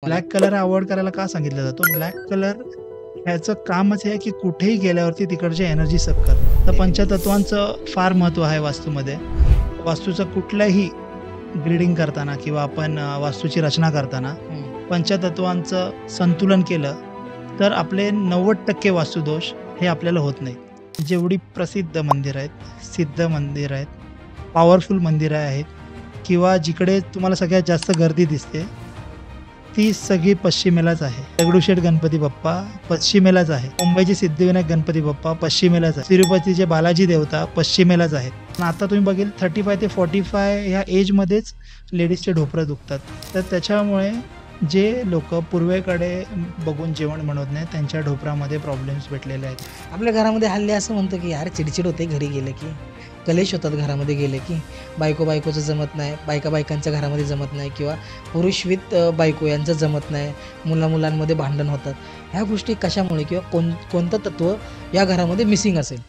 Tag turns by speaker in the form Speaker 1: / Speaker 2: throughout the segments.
Speaker 1: मला.
Speaker 2: Black colour avoid करायला का सांगितलं जातं? ब्लॅक कलर ह्याचं कामच हे आहे, की कुठेही गेल्यावरती तिकडची एनर्जी सक करणं. तर
Speaker 1: डेफिनेटली.
Speaker 2: पंचतत्वांचं फार महत्त्व आहे वास्तूमध्ये.
Speaker 1: हां.
Speaker 2: वास्तूचं कुठल्याही ग्रीडिंग करताना किंवा आपण वास्तूची रचना करताना
Speaker 1: हं.
Speaker 2: पंचतत्वांचं संतुलन केलं, तर आपले 90% वास्तुदोष हे आपल्याला होत नाहीत. जेवढी प्रसिद्ध मंदिरं आहेत, सिद्ध मंदिरं आहेत, पॉवरफुल मंदिरं आहेत किंवा जिकडे तुम्हाला सगळ्यात जास्त गर्दी दिसते, ती सगळी पश्चिमेलाच आहे. दगडूशेठ गणपती बाप्पा पश्चिमेलाच आहे. मुंबईचे सिद्धिविनायक गणपती बाप्पा पश्चिमेलाच आहे. तिरुपतीचे बालाजी देवता पश्चिमेलाच आहेत. पण आता तुम्ही बघेल 35 ते 45 ह्या एजमध्येच लेडीजचे ढोपरं दुखतात. तर त्याच्यामुळे जे लोकं पूर्वेकडे बघून जेवण बनवत नाहीत, त्यांच्या ढोपरामध्ये प्रॉब्लेम्स भेटलेले आहेत.
Speaker 1: आपल्या घरामध्ये हल्ली असं म्हणतो, की यार चिडचिड होते घरी गेलं की. कलेश होतात घरामध्ये गेले की. बायको-बायकोचं जमत नाही, बायका-बायकांच्या घरामध्ये जमत नाही किंवा पुरुष विथ बायको यांचं जमत नाही. मुला-मुलांमध्ये भांडण होतात. ह्या गोष्टी कशामुळे किंवा कोणतं तत्त्व या घरामध्ये मिसिंग असेल?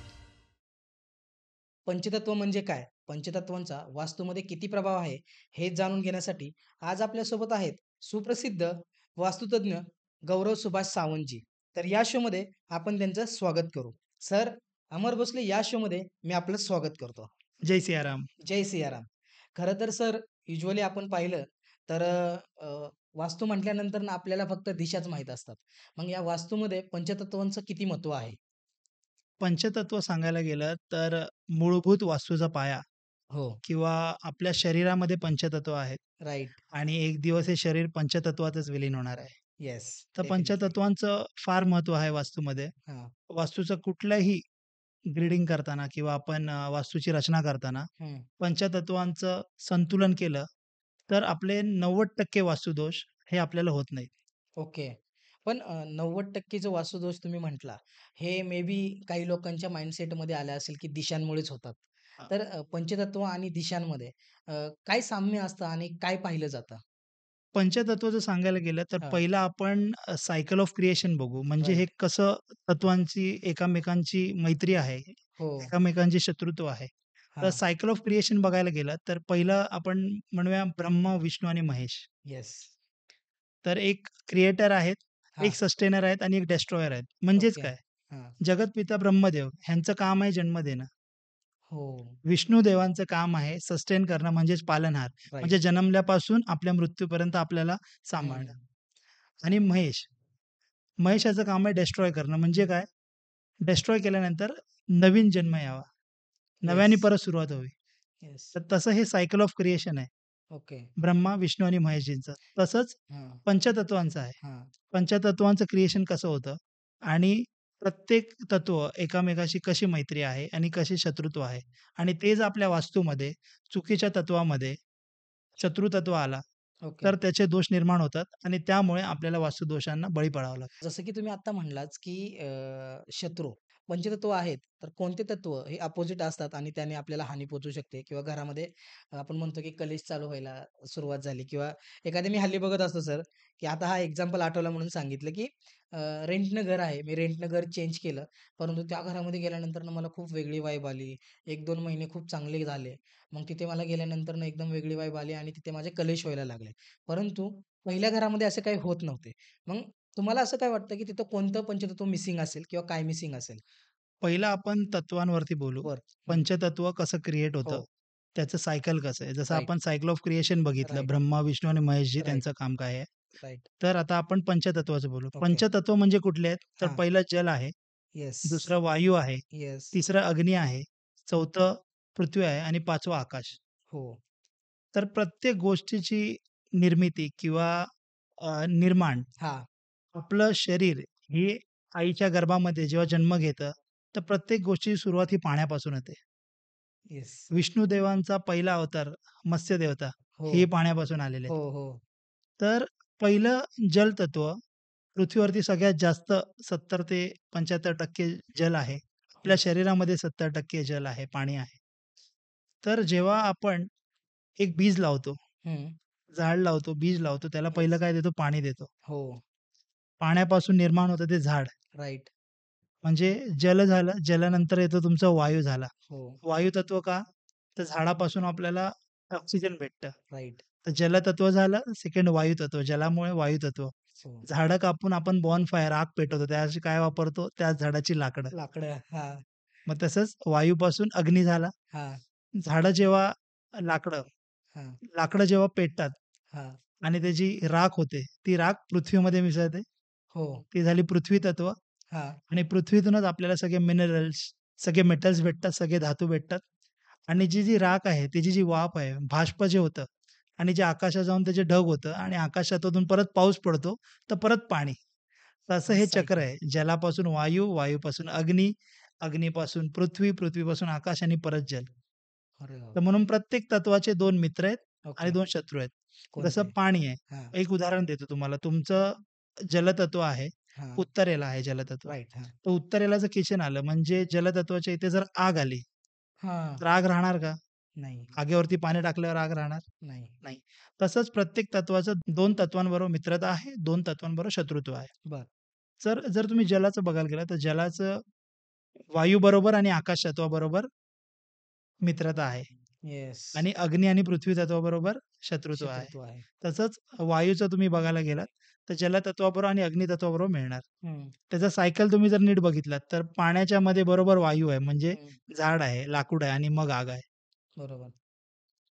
Speaker 1: पंचतत्व म्हणजे काय? पंचतत्वांचा वास्तूमध्ये किती प्रभाव आहे, हे जाणून घेण्यासाठी आज आपल्यासोबत आहेत सुप्रसिद्ध वास्तुतज्ञ गौरव सुभाष सावंतजी. तर या शोमध्ये आपण त्यांचं स्वागत करू. सर, अमर भोसले या शोमध्ये मी आपलं स्वागत करतो.
Speaker 2: जय सियाराम.
Speaker 1: जय सियाराम. खरं तर सर, युजुअली आपण पाहिलं तर वास्तू म्हटल्यानंतर ना आपल्याला फक्त दिशाच माहीत असतात. मग या वास्तूमध्ये पंचतत्वांचं किती महत्त्व आहे?
Speaker 2: पंचतत्व सांगायला गेलं तर मूलभूत वास्तूचा पाया
Speaker 1: हो.
Speaker 2: किंवा आपल्या शरीरामध्ये पंचतत्व आहेत.
Speaker 1: राइट.
Speaker 2: आणि एक दिवस हे शरीर पंचतत्वातच विलीन होणार आहे.
Speaker 1: येस.
Speaker 2: तर
Speaker 1: डेफिनिटली.
Speaker 2: पंचतत्वांचं फार महत्त्व आहे वास्तूमध्ये.
Speaker 1: हां.
Speaker 2: वास्तूचं कुठलंही ग्रीडिंग करताना किंवा आपण वास्तूची रचना करताना
Speaker 1: हं.
Speaker 2: पंचतत्वांचं संतुलन केलं, तर आपले 90% वास्तुदोष हे आपल्याला होत नाहीत.
Speaker 1: ओके. पण 90% जो वास्तुदोष तुम्ही म्हटला, हे मे बी काही लोकांच्या माइंडसेटमध्ये आलं असेल, की दिशांमुळेच होतात. तर पंचतत्व आणि दिशांमध्ये अ, काय साम्य असतं आणि काय पाहिलं जातं?
Speaker 2: पंचतत्व जर सांगायला गेलं, तर
Speaker 1: हां.
Speaker 2: पहिलं आपण सायकल ऑफ क्रिएशन बघू. म्हणजे हे
Speaker 1: राइट.
Speaker 2: कसं तत्वांची एकमेकांची मैत्री आहे,
Speaker 1: हो.
Speaker 2: एकमेकांचे शत्रुत्व आहे. तर
Speaker 1: हां.
Speaker 2: सायकल ऑफ क्रिएशन बघायला गेलं, तर पहिलं आपण म्हणूया ब्रह्मा, विष्णू आणि महेश.
Speaker 1: येस.
Speaker 2: तर एक क्रिएटर आहेत, एक
Speaker 1: हां.
Speaker 2: सस्टेनर आहेत आणि एक डिस्ट्रॉयर आहेत. म्हणजेच
Speaker 1: ओके.
Speaker 2: काय?
Speaker 1: हां.
Speaker 2: जगतपिता ब्रह्मदेव ह्यांचं काम आहे जन्म देणं.
Speaker 1: हो.
Speaker 2: विष्णू देवांचं काम आहे सस्टेन करणं म्हणजेच पालनहार.
Speaker 1: राइट.
Speaker 2: म्हणजे जन्मल्यापासून आपल्या मृत्यूपर्यंत आपल्याला सांभाळणं.
Speaker 1: हं.
Speaker 2: आणि महेशाचं काम आहे डेस्ट्रॉय करणं. म्हणजे काय? डेस्ट्रॉय केल्यानंतर नवीन जन्म यावा. नव्याने
Speaker 1: येस.
Speaker 2: परत सुरुवात व्हावी.
Speaker 1: येस.
Speaker 2: तर तसं हे सायकल ऑफ क्रिएशन आहे.
Speaker 1: ओके.
Speaker 2: ब्रह्मा, विष्णू आणि महेशजींचं. तसंच
Speaker 1: हां.
Speaker 2: पंचतत्वांचं आहे.
Speaker 1: हां.
Speaker 2: पंचतत्वांचं क्रिएशन कसं होतं आणि प्रत्येक तत्व एकमेकाशी कशी मैत्री आहे आणि कसे शत्रुत्व आहे आणि तेच आपल्या वास्तूमध्ये चुकीच्या तत्वामध्ये शत्रुतत्व आला,
Speaker 1: ओके.
Speaker 2: तर त्याचे दोष निर्माण होतात आणि त्यामुळे आपल्याला वास्तुदोषांना बळी पडावं लागतं.
Speaker 1: जसं की तुम्ही आता म्हणलाच, की शत्रू, पंचतत्व आहेत, तर कोणते तत्व हे अपोझिट असतात आणि त्याने आपल्याला हानी पोहोचू शकते किंवा घरामध्ये आपण म्हणतो, की कलेश चालू व्हायला सुरुवात झाली किंवा एखादे मी हल्ली बघत असतो सर, की आता हा एक्झाम्पल आठवला म्हणून सांगितलं, की रेंटनं घर आहे. मी रेंटनं घर चेंज केलं, परंतु त्या घरामध्ये गेल्यानंतर ना मला खूप वेगळी वाइब आली. 1-2 महिने खूप चांगले झाले. मग तिथे मला गेल्यानंतर ना एकदम वेगळी वाइब आली आणि तिथे माझे कलेश व्हायला लागले. परंतु पहिल्या घरामध्ये असे काही होत नव्हते. मग तुम्हाला असं काय वाटतं, की तिथं कोणतं पंचतत्व मिसिंग असेल किंवा काय मिसिंग असेल?
Speaker 2: पहिलं आपण तत्वांवरती बोलू.
Speaker 1: वर. हं.
Speaker 2: पंचतत्व कसं क्रिएट होतं,
Speaker 1: हो.
Speaker 2: त्याचं सायकल कसं आहे. जसं
Speaker 1: राइट.
Speaker 2: आपण सायकल ऑफ क्रिएशन बघितलं,
Speaker 1: राइट.
Speaker 2: ब्रह्मा, विष्णू आणि महेशजी
Speaker 1: राइट.
Speaker 2: त्यांचं काम काय आहे.
Speaker 1: राइट.
Speaker 2: तर आता आपण पंचतत्वाचं बोलू.
Speaker 1: ओके.
Speaker 2: पंचतत्व म्हणजे कुठले आहेत? तर
Speaker 1: हां.
Speaker 2: पहिलं जल आहे,
Speaker 1: येस.
Speaker 2: दुसरं वायू आहे,
Speaker 1: येस.
Speaker 2: तिसरं अग्नी आहे, चौथं पृथ्वी आहे आणि पाचवं आकाश.
Speaker 1: हो.
Speaker 2: तर प्रत्येक गोष्टीची निर्मिती किंवा निर्माण
Speaker 1: हां.
Speaker 2: आपलं शरीर हे आईच्या गर्भामध्ये जेव्हा जन्म घेतं, तर प्रत्येक गोष्टीची सुरुवात ही पाण्यापासून होते.
Speaker 1: येस.
Speaker 2: विष्णुदेवांचा पहिला अवतार मत्स्यदेवता
Speaker 1: हो.
Speaker 2: हे पाण्यापासून आलेले
Speaker 1: हो,
Speaker 2: आहेत.
Speaker 1: हो.
Speaker 2: तर पहिलं जलतत्व पृथ्वीवरती सगळ्यात जास्त 70 ते 75% जल आहे. आपल्या
Speaker 1: येस.
Speaker 2: शरीरामध्ये 70% जल आहे, पाणी आहे. तर जेव्हा आपण एक बीज लावतो,
Speaker 1: हं.
Speaker 2: झाड लावतो, बीज लावतो, त्याला पहिलं
Speaker 1: येस.
Speaker 2: काय देतो? पाणी देतो.
Speaker 1: हो.
Speaker 2: पाण्यापासून निर्माण होतं ते झाड.
Speaker 1: राइट.
Speaker 2: म्हणजे जल झालं, जलानंतर येतो तुमचा वायू झाला.
Speaker 1: हो.
Speaker 2: वायू तत्व का? तर झाडापासून आपल्याला ऑक्सिजन भेटतं.
Speaker 1: राइट.
Speaker 2: तर जलतत्व झालं, सेकंड वायुतत्व, जलामुळे वायुतत्व.
Speaker 1: हो.
Speaker 2: झाडं कापून आपण बॉनफायर आग पेटवतो. त्यासाठी काय वापरतो? त्याच झाडाची लाकडं.
Speaker 1: लाकडं. हां,
Speaker 2: मग तसंच वायूपासून अग्नी झाला.
Speaker 1: हां,
Speaker 2: झाडं जेव्हा लाकडं
Speaker 1: हां,
Speaker 2: लाकडं जेव्हा पेटतात
Speaker 1: हां.
Speaker 2: आणि त्याची राख होते, ती राख पृथ्वीमध्ये मिसळते.
Speaker 1: हो.
Speaker 2: ती झाली पृथ्वी तत्व
Speaker 1: हां.
Speaker 2: आणि पृथ्वीतूनच आपल्याला सगळे मिनरल्स, सगळे मेटल्स भेटतात, सगळे धातू भेटतात आणि जी राख आहे, त्याची जी वाफ आहे, बाष्प जे होतं आणि जे आकाशात जाऊन त्याचे ढग होतं आणि आकाशातून परत पाऊस पडतो, तर परत पाणी. तर असं हे चक्र
Speaker 1: सायकल.
Speaker 2: आहे. जलापासून वायू, वायूपासून अग्नी, अग्नीपासून पृथ्वी, पृथ्वीपासून आकाश आणि परत जल.
Speaker 1: अरे
Speaker 2: तर
Speaker 1: बापरे!
Speaker 2: म्हणून प्रत्येक तत्वाचे 2 मित्र आहेत आणि
Speaker 1: ओके.
Speaker 2: 2 शत्रू आहेत. जसं
Speaker 1: कोणते?
Speaker 2: पाणी आहे.
Speaker 1: हां,
Speaker 2: एक उदाहरण देतो तुम्हाला. तुमचं जलतत्व आहे,
Speaker 1: हां.
Speaker 2: उत्तरेला आहे जलतत्व.
Speaker 1: राइट. हां.
Speaker 2: तर उत्तरेला जर किचन आलं म्हणजे जलतत्वाच्या इथे जर आग आली,
Speaker 1: हां.
Speaker 2: तर आग राहणार का?
Speaker 1: नाही,
Speaker 2: आगीवरती पाणी टाकल्यावर आग राहणार?
Speaker 1: नाही.
Speaker 2: नाही. तसंच प्रत्येक तत्वाचं 2 तत्वांबरोबर मित्रता आहे, 2 तत्वांबरोबर शत्रुत्व आहे.
Speaker 1: बरं.
Speaker 2: जर जर तुम्ही जलाचं बघायला गेलं, तर जलाचं वायूबरोबर आणि आकाश तत्वाबरोबर मित्रता आहे.
Speaker 1: येस.
Speaker 2: आणि अग्नी आणि पृथ्वी तत्वाबरोबर शत्रुत्व आहे.
Speaker 1: शत्रुत्व आहे.
Speaker 2: तसंच वायूचं तुम्ही बघायला गेलात, तर जलतत्वाबरोबर आणि अग्नितत्वाबरोबर मिळणार.
Speaker 1: हं,
Speaker 2: त्याचा सायकल तुम्ही जर नीट बघितलात, तर पाण्याच्या मध्ये बरोबर वायू आहे, म्हणजे
Speaker 1: हं.
Speaker 2: झाड आहे, लाकूड आहे आणि मग आग आहे.
Speaker 1: बरोबर.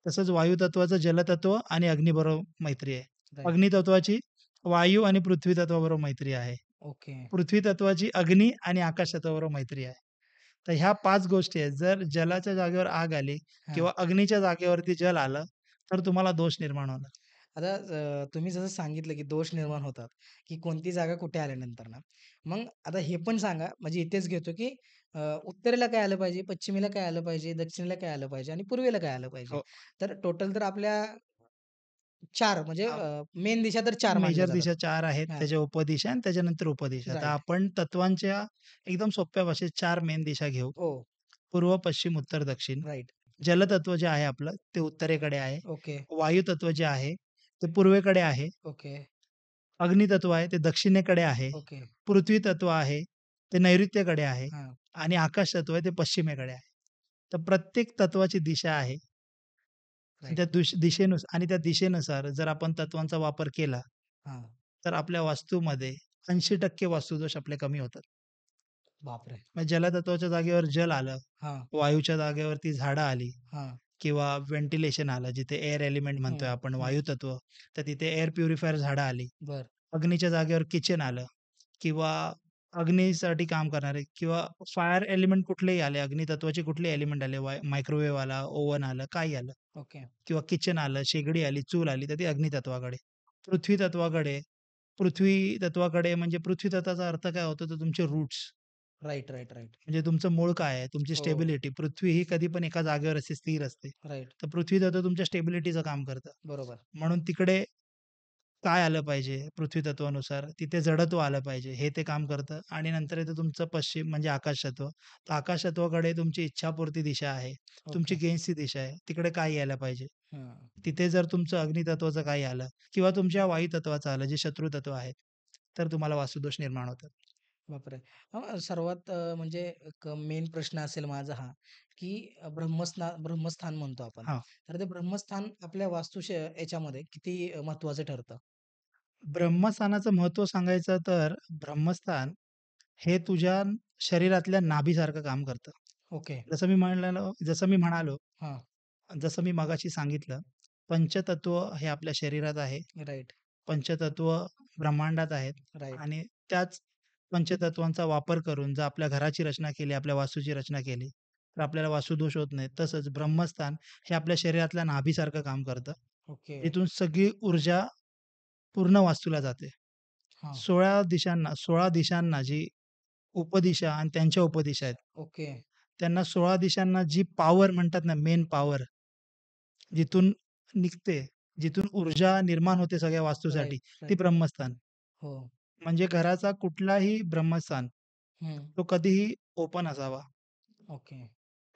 Speaker 2: तसंच वायुतत्वाचं जलतत्व आणि अग्नीबरोबर मैत्री आहे.
Speaker 1: राइट.
Speaker 2: अग्नितत्वाची वायू आणि पृथ्वी तत्वाबरोबर मैत्री आहे.
Speaker 1: ओके.
Speaker 2: पृथ्वी तत्वाची अग्नी आणि आकाश तत्वाबरोबर मैत्री आहे. तर ह्या 5 गोष्टी आहेत. जर जलाच्या जागेवर आग आली
Speaker 1: हां.
Speaker 2: किंवा अग्नीच्या जागेवरती जल आलं, तर तुम्हाला दोष निर्माण होणार.
Speaker 1: आता तुम्ही जसं सांगितलं, की दोष निर्माण होतात, की कोणती जागा कुठे आल्यानंतर ना. मग आता हे पण सांगा, म्हणजे इथेच घेतो, की उत्तरेला काय आलं पाहिजे, पश्चिमेला काय आलं पाहिजे, दक्षिणेला काय आलं पाहिजे आणि पूर्वेला काय आलं पाहिजे.
Speaker 2: हो.
Speaker 1: तर टोटल तर आपल्या 4 म्हणजे मेन दिशा तर 4 मानल्या
Speaker 2: मेजर
Speaker 1: जातात.
Speaker 2: दिशा 4 आहेत.
Speaker 1: हां.
Speaker 2: त्याच्या उपदिशा आणि त्याच्यानंतर उपदिशा. तर
Speaker 1: राइट.
Speaker 2: आपण तत्वांच्या एकदम सोप्या भाषेत 4 मेन दिशा घेऊ.
Speaker 1: हो.
Speaker 2: पूर्व, पश्चिम, उत्तर, दक्षिण.
Speaker 1: राइट.
Speaker 2: जलतत्व जे आहे आपलं, ते उत्तरेकडे आहे.
Speaker 1: ओके.
Speaker 2: वायुतत्व जे आहे, ते पूर्वेकडे आहे.
Speaker 1: ओके.
Speaker 2: अग्नितत्व आहे, ते दक्षिणेकडे आहे.
Speaker 1: ओके.
Speaker 2: पृथ्वी तत्व आहे, ते नैऋत्येकडे आहे
Speaker 1: हां.
Speaker 2: आणि आकाश तत्व आहे, ते पश्चिमेकडे आहे. तर प्रत्येक तत्वाची दिशा आहे. आणि त्या
Speaker 1: राइट.
Speaker 2: दिशेनुसार आणि त्या दिशेनुसार जर आपण तत्वांचा वापर केला,
Speaker 1: हां.
Speaker 2: तर आपल्या वास्तूमध्ये 80% वास्तुदोष आपले कमी होतात.
Speaker 1: बापरे!
Speaker 2: मग जलतत्वाच्या जागेवर जल आलं,
Speaker 1: हां.
Speaker 2: वायूच्या जागेवरती झाडं आली
Speaker 1: हां.
Speaker 2: किंवा व्हेंटिलेशन आलं, जिथे एअर एलिमेंट म्हणतोय
Speaker 1: हं.
Speaker 2: आपण
Speaker 1: हं.
Speaker 2: वायुतत्व, तर तिथे एअर प्युरिफायर झाडं आली.
Speaker 1: बरं.
Speaker 2: अग्नीच्या जागेवर किचन आलं किंवा अग्नीसाठी काम करणारे किंवा फायर एलिमेंट कुठलेही आले, अग्नितत्वाचे कुठलेही एलिमेंट आले, मायक्रोवेव्ह आला, ओव्हन आलं, काही आलं
Speaker 1: ओके.
Speaker 2: किंवा किचन आलं, शेगडी आली, चूल आली, तर ती अग्नितत्वाकडे. पृथ्वी तत्वाकडे पृथ्वी तत्वाकडे म्हणजे पृथ्वी तत्वाचा अर्थ काय होतो, तर तुमचे रूट्स
Speaker 1: राइट, राइट, राइट.
Speaker 2: म्हणजे तुमचं मूळ काय आहे, तुमची
Speaker 1: हो.
Speaker 2: स्टेबिलिटी. पृथ्वी ही कधी पण एका जागेवर असते, स्थिर असते.
Speaker 1: राइट.
Speaker 2: तर पृथ्वी तत्व तुमच्या स्टेबिलिटीचं काम करतं.
Speaker 1: बरोबर.
Speaker 2: म्हणून तिकडे काय आलं पाहिजे पृथ्वी तत्वानुसार, तिथे जडत्व आलं पाहिजे, हे ते काम करतं आणि नंतर येतं तुमचं पश्चिम म्हणजे आकाश तत्व. तर आकाश तत्वाकडे तुमची इच्छापूर्ती दिशा आहे, तुमची
Speaker 1: ओके.
Speaker 2: गेन्सची दिशा आहे, तिकडे काय यायला पाहिजे.
Speaker 1: हां.
Speaker 2: तिथे जर तुमचं अग्नितत्वाचं काही आलं किंवा तुमच्या वायुतत्वाचं आलं, जे शत्रू तत्व आहेत, तर तुम्हाला वास्तुदोष निर्माण होतात.
Speaker 1: बापरे! सर्वात म्हणजे एक मेन प्रश्न असेल माझा हा, की ब्रह्मस्थान म्हणतो आपण.
Speaker 2: हां,
Speaker 1: तर ते ब्रह्मस्थान आपल्या याच्यामध्ये किती महत्त्वाचं ठरतं?
Speaker 2: ब्रह्मस्थानाचं महत्त्व सांगायचं तर ब्रह्मस्थान हे तुझ्या शरीरातल्या नाभीसारखं काम करतं.
Speaker 1: ओके.
Speaker 2: जसं मी म्हणालो,
Speaker 1: हां.
Speaker 2: जसं मी मगाशी सांगितलं, पंचतत्व हे आपल्या शरीरात आहे.
Speaker 1: राइट.
Speaker 2: पंचतत्व ब्रह्मांडात आहेत
Speaker 1: राइट.
Speaker 2: आणि त्याच पंचतत्वांचा वापर करून जर आपल्या घराची रचना केली, आपल्या वास्तूची रचना केली, तर आपल्याला वास्तुदोष होत नाही. तसंच ब्रह्मस्थान हे आपल्या शरीरातल्या नाभीसारखं काम करतं.
Speaker 1: ओके.
Speaker 2: जिथून सगळी ऊर्जा पूर्ण वास्तूला जाते.
Speaker 1: हां.
Speaker 2: 16 दिशांना जी उपदिशा आणि त्यांच्या उपदिशा आहेत.
Speaker 1: ओके.
Speaker 2: त्यांना 16 दिशांना जी पॉवर म्हणतात ना, मेन पॉवर जिथून निघते, जिथून ऊर्जा निर्माण होते सगळ्या वास्तूसाठी,
Speaker 1: राइट.
Speaker 2: ती
Speaker 1: राइट.
Speaker 2: ब्रह्मस्थान.
Speaker 1: हो.
Speaker 2: म्हणजे घराचा कुठलाही ब्रह्मस्थान,
Speaker 1: हं.
Speaker 2: तो कधीही ओपन असावा.
Speaker 1: ओके.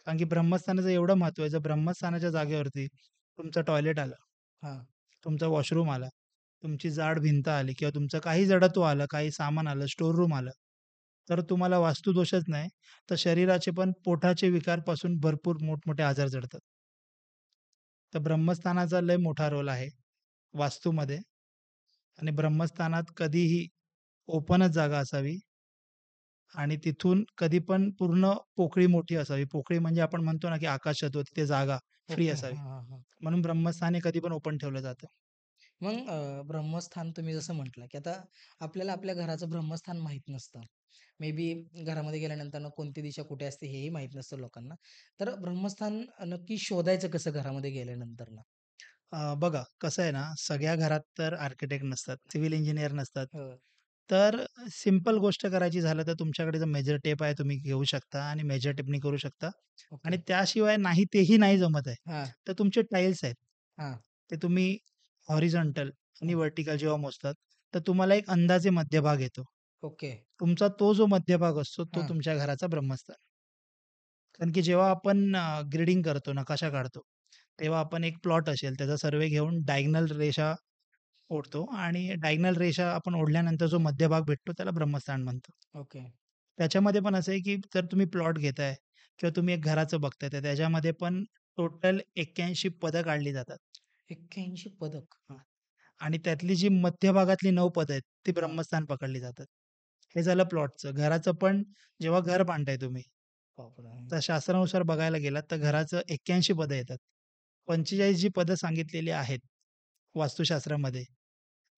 Speaker 2: कारण की ब्रह्मस्थानाचं एवढं महत्त्व आहे, जर ब्रह्मस्थानाच्या जागेवरती तुमचं टॉयलेट आलं,
Speaker 1: हां.
Speaker 2: तुमचा वॉशरूम आला, तुमची जाड भिंत आली किंवा तुमचं काही जडत्व आलं, काही सामान आलं, स्टोअर रूम आलं, तर तुम्हाला वास्तुदोषच नाही, तर शरीराचे पण पोटाचे विकारपासून भरपूर मोठमोठे आजार जडतात. तर ब्रह्मस्थानाचा लय मोठा रोल आहे वास्तूमध्ये आणि ब्रह्मस्थानात कधीही ओपनच जागा असावी आणि तिथून कधी पण पूर्ण पोकळी मोठी असावी. पोकळी म्हणजे आपण म्हणतो ना, की आकाश चतुर तिथे जागा फ्री
Speaker 1: ओके.
Speaker 2: असावी.
Speaker 1: हां, हां, हां.
Speaker 2: म्हणून ब्रह्मस्थान हे कधी पण ओपन ठेवलं जातं.
Speaker 1: मग ब्रह्मस्थान तुम्ही जसं म्हटलं, की आता आपल्याला आपल्या घराचं ब्रह्मस्थान माहीत नसतं. मे बी घरामध्ये गेल्यानंतर कोणती दिशा कुठे असते हेही माहीत नसतं लोकांना. तर ब्रह्मस्थान नक्की शोधायचं कसं घरामध्ये गेल्यानंतर?
Speaker 2: बघा कसं आहे ना, सगळ्या घरात तर आर्किटेक्ट नसतात, सिव्हिल इंजिनिअर नसतात.
Speaker 1: हो.
Speaker 2: तर सिंपल गोष्ट करायची झालं तर तुमच्याकडे जो मेजर टेप आहे तुम्ही घेऊ शकता आणि मेजर टेपनी करू शकता आणि
Speaker 1: ओके.
Speaker 2: त्याशिवाय नाही तेही नाही जमत आहे,
Speaker 1: हां,
Speaker 2: तर तुमचे टाईल्स आहेत.
Speaker 1: हां.
Speaker 2: ते तुम्ही हॉरिझॉन्टल आणि
Speaker 1: हं.
Speaker 2: व्हर्टिकल जेव्हा मोजतात, तर तुम्हाला एक अंदाजे मध्यभाग येतो.
Speaker 1: ओके.
Speaker 2: तुमचा तो जो मध्यभाग असतो, तो
Speaker 1: हां.
Speaker 2: तुमच्या घराचा ब्रह्मस्थान. कारण की जेव्हा आपण ग्रेडिंग करतो, नकाशा काढतो, तेव्हा आपण एक प्लॉट असेल त्याचा सर्व्हे घेऊन डायगोनल रेषा ओढतो आणि डायगोनल रेषा आपण ओढल्यानंतर जो मध्यभाग भेटतो त्याला ब्रह्मस्थान म्हणतो.
Speaker 1: ओके.
Speaker 2: त्याच्यामध्ये पण असं आहे, की जर तुम्ही प्लॉट घेताय किंवा तुम्ही एक घराचं बघताय, तर त्याच्यामध्ये पण टोटल 81 पदं काढली जातात.
Speaker 1: 81 पदक.
Speaker 2: हां. आणि त्यातली जी मध्यभागातली 9 पदं आहेत, ती
Speaker 1: हां.
Speaker 2: ब्रह्मस्थान पकडली जातात. हे झालं प्लॉटचं. घराचं पण जेव्हा घर बांधताय तुम्ही,
Speaker 1: बापरे!
Speaker 2: तर शास्त्रानुसार बघायला गेलात तर घराचं 81 पदं येतात. 45 जी पदं सांगितलेली आहेत वास्तुशास्त्रामध्ये,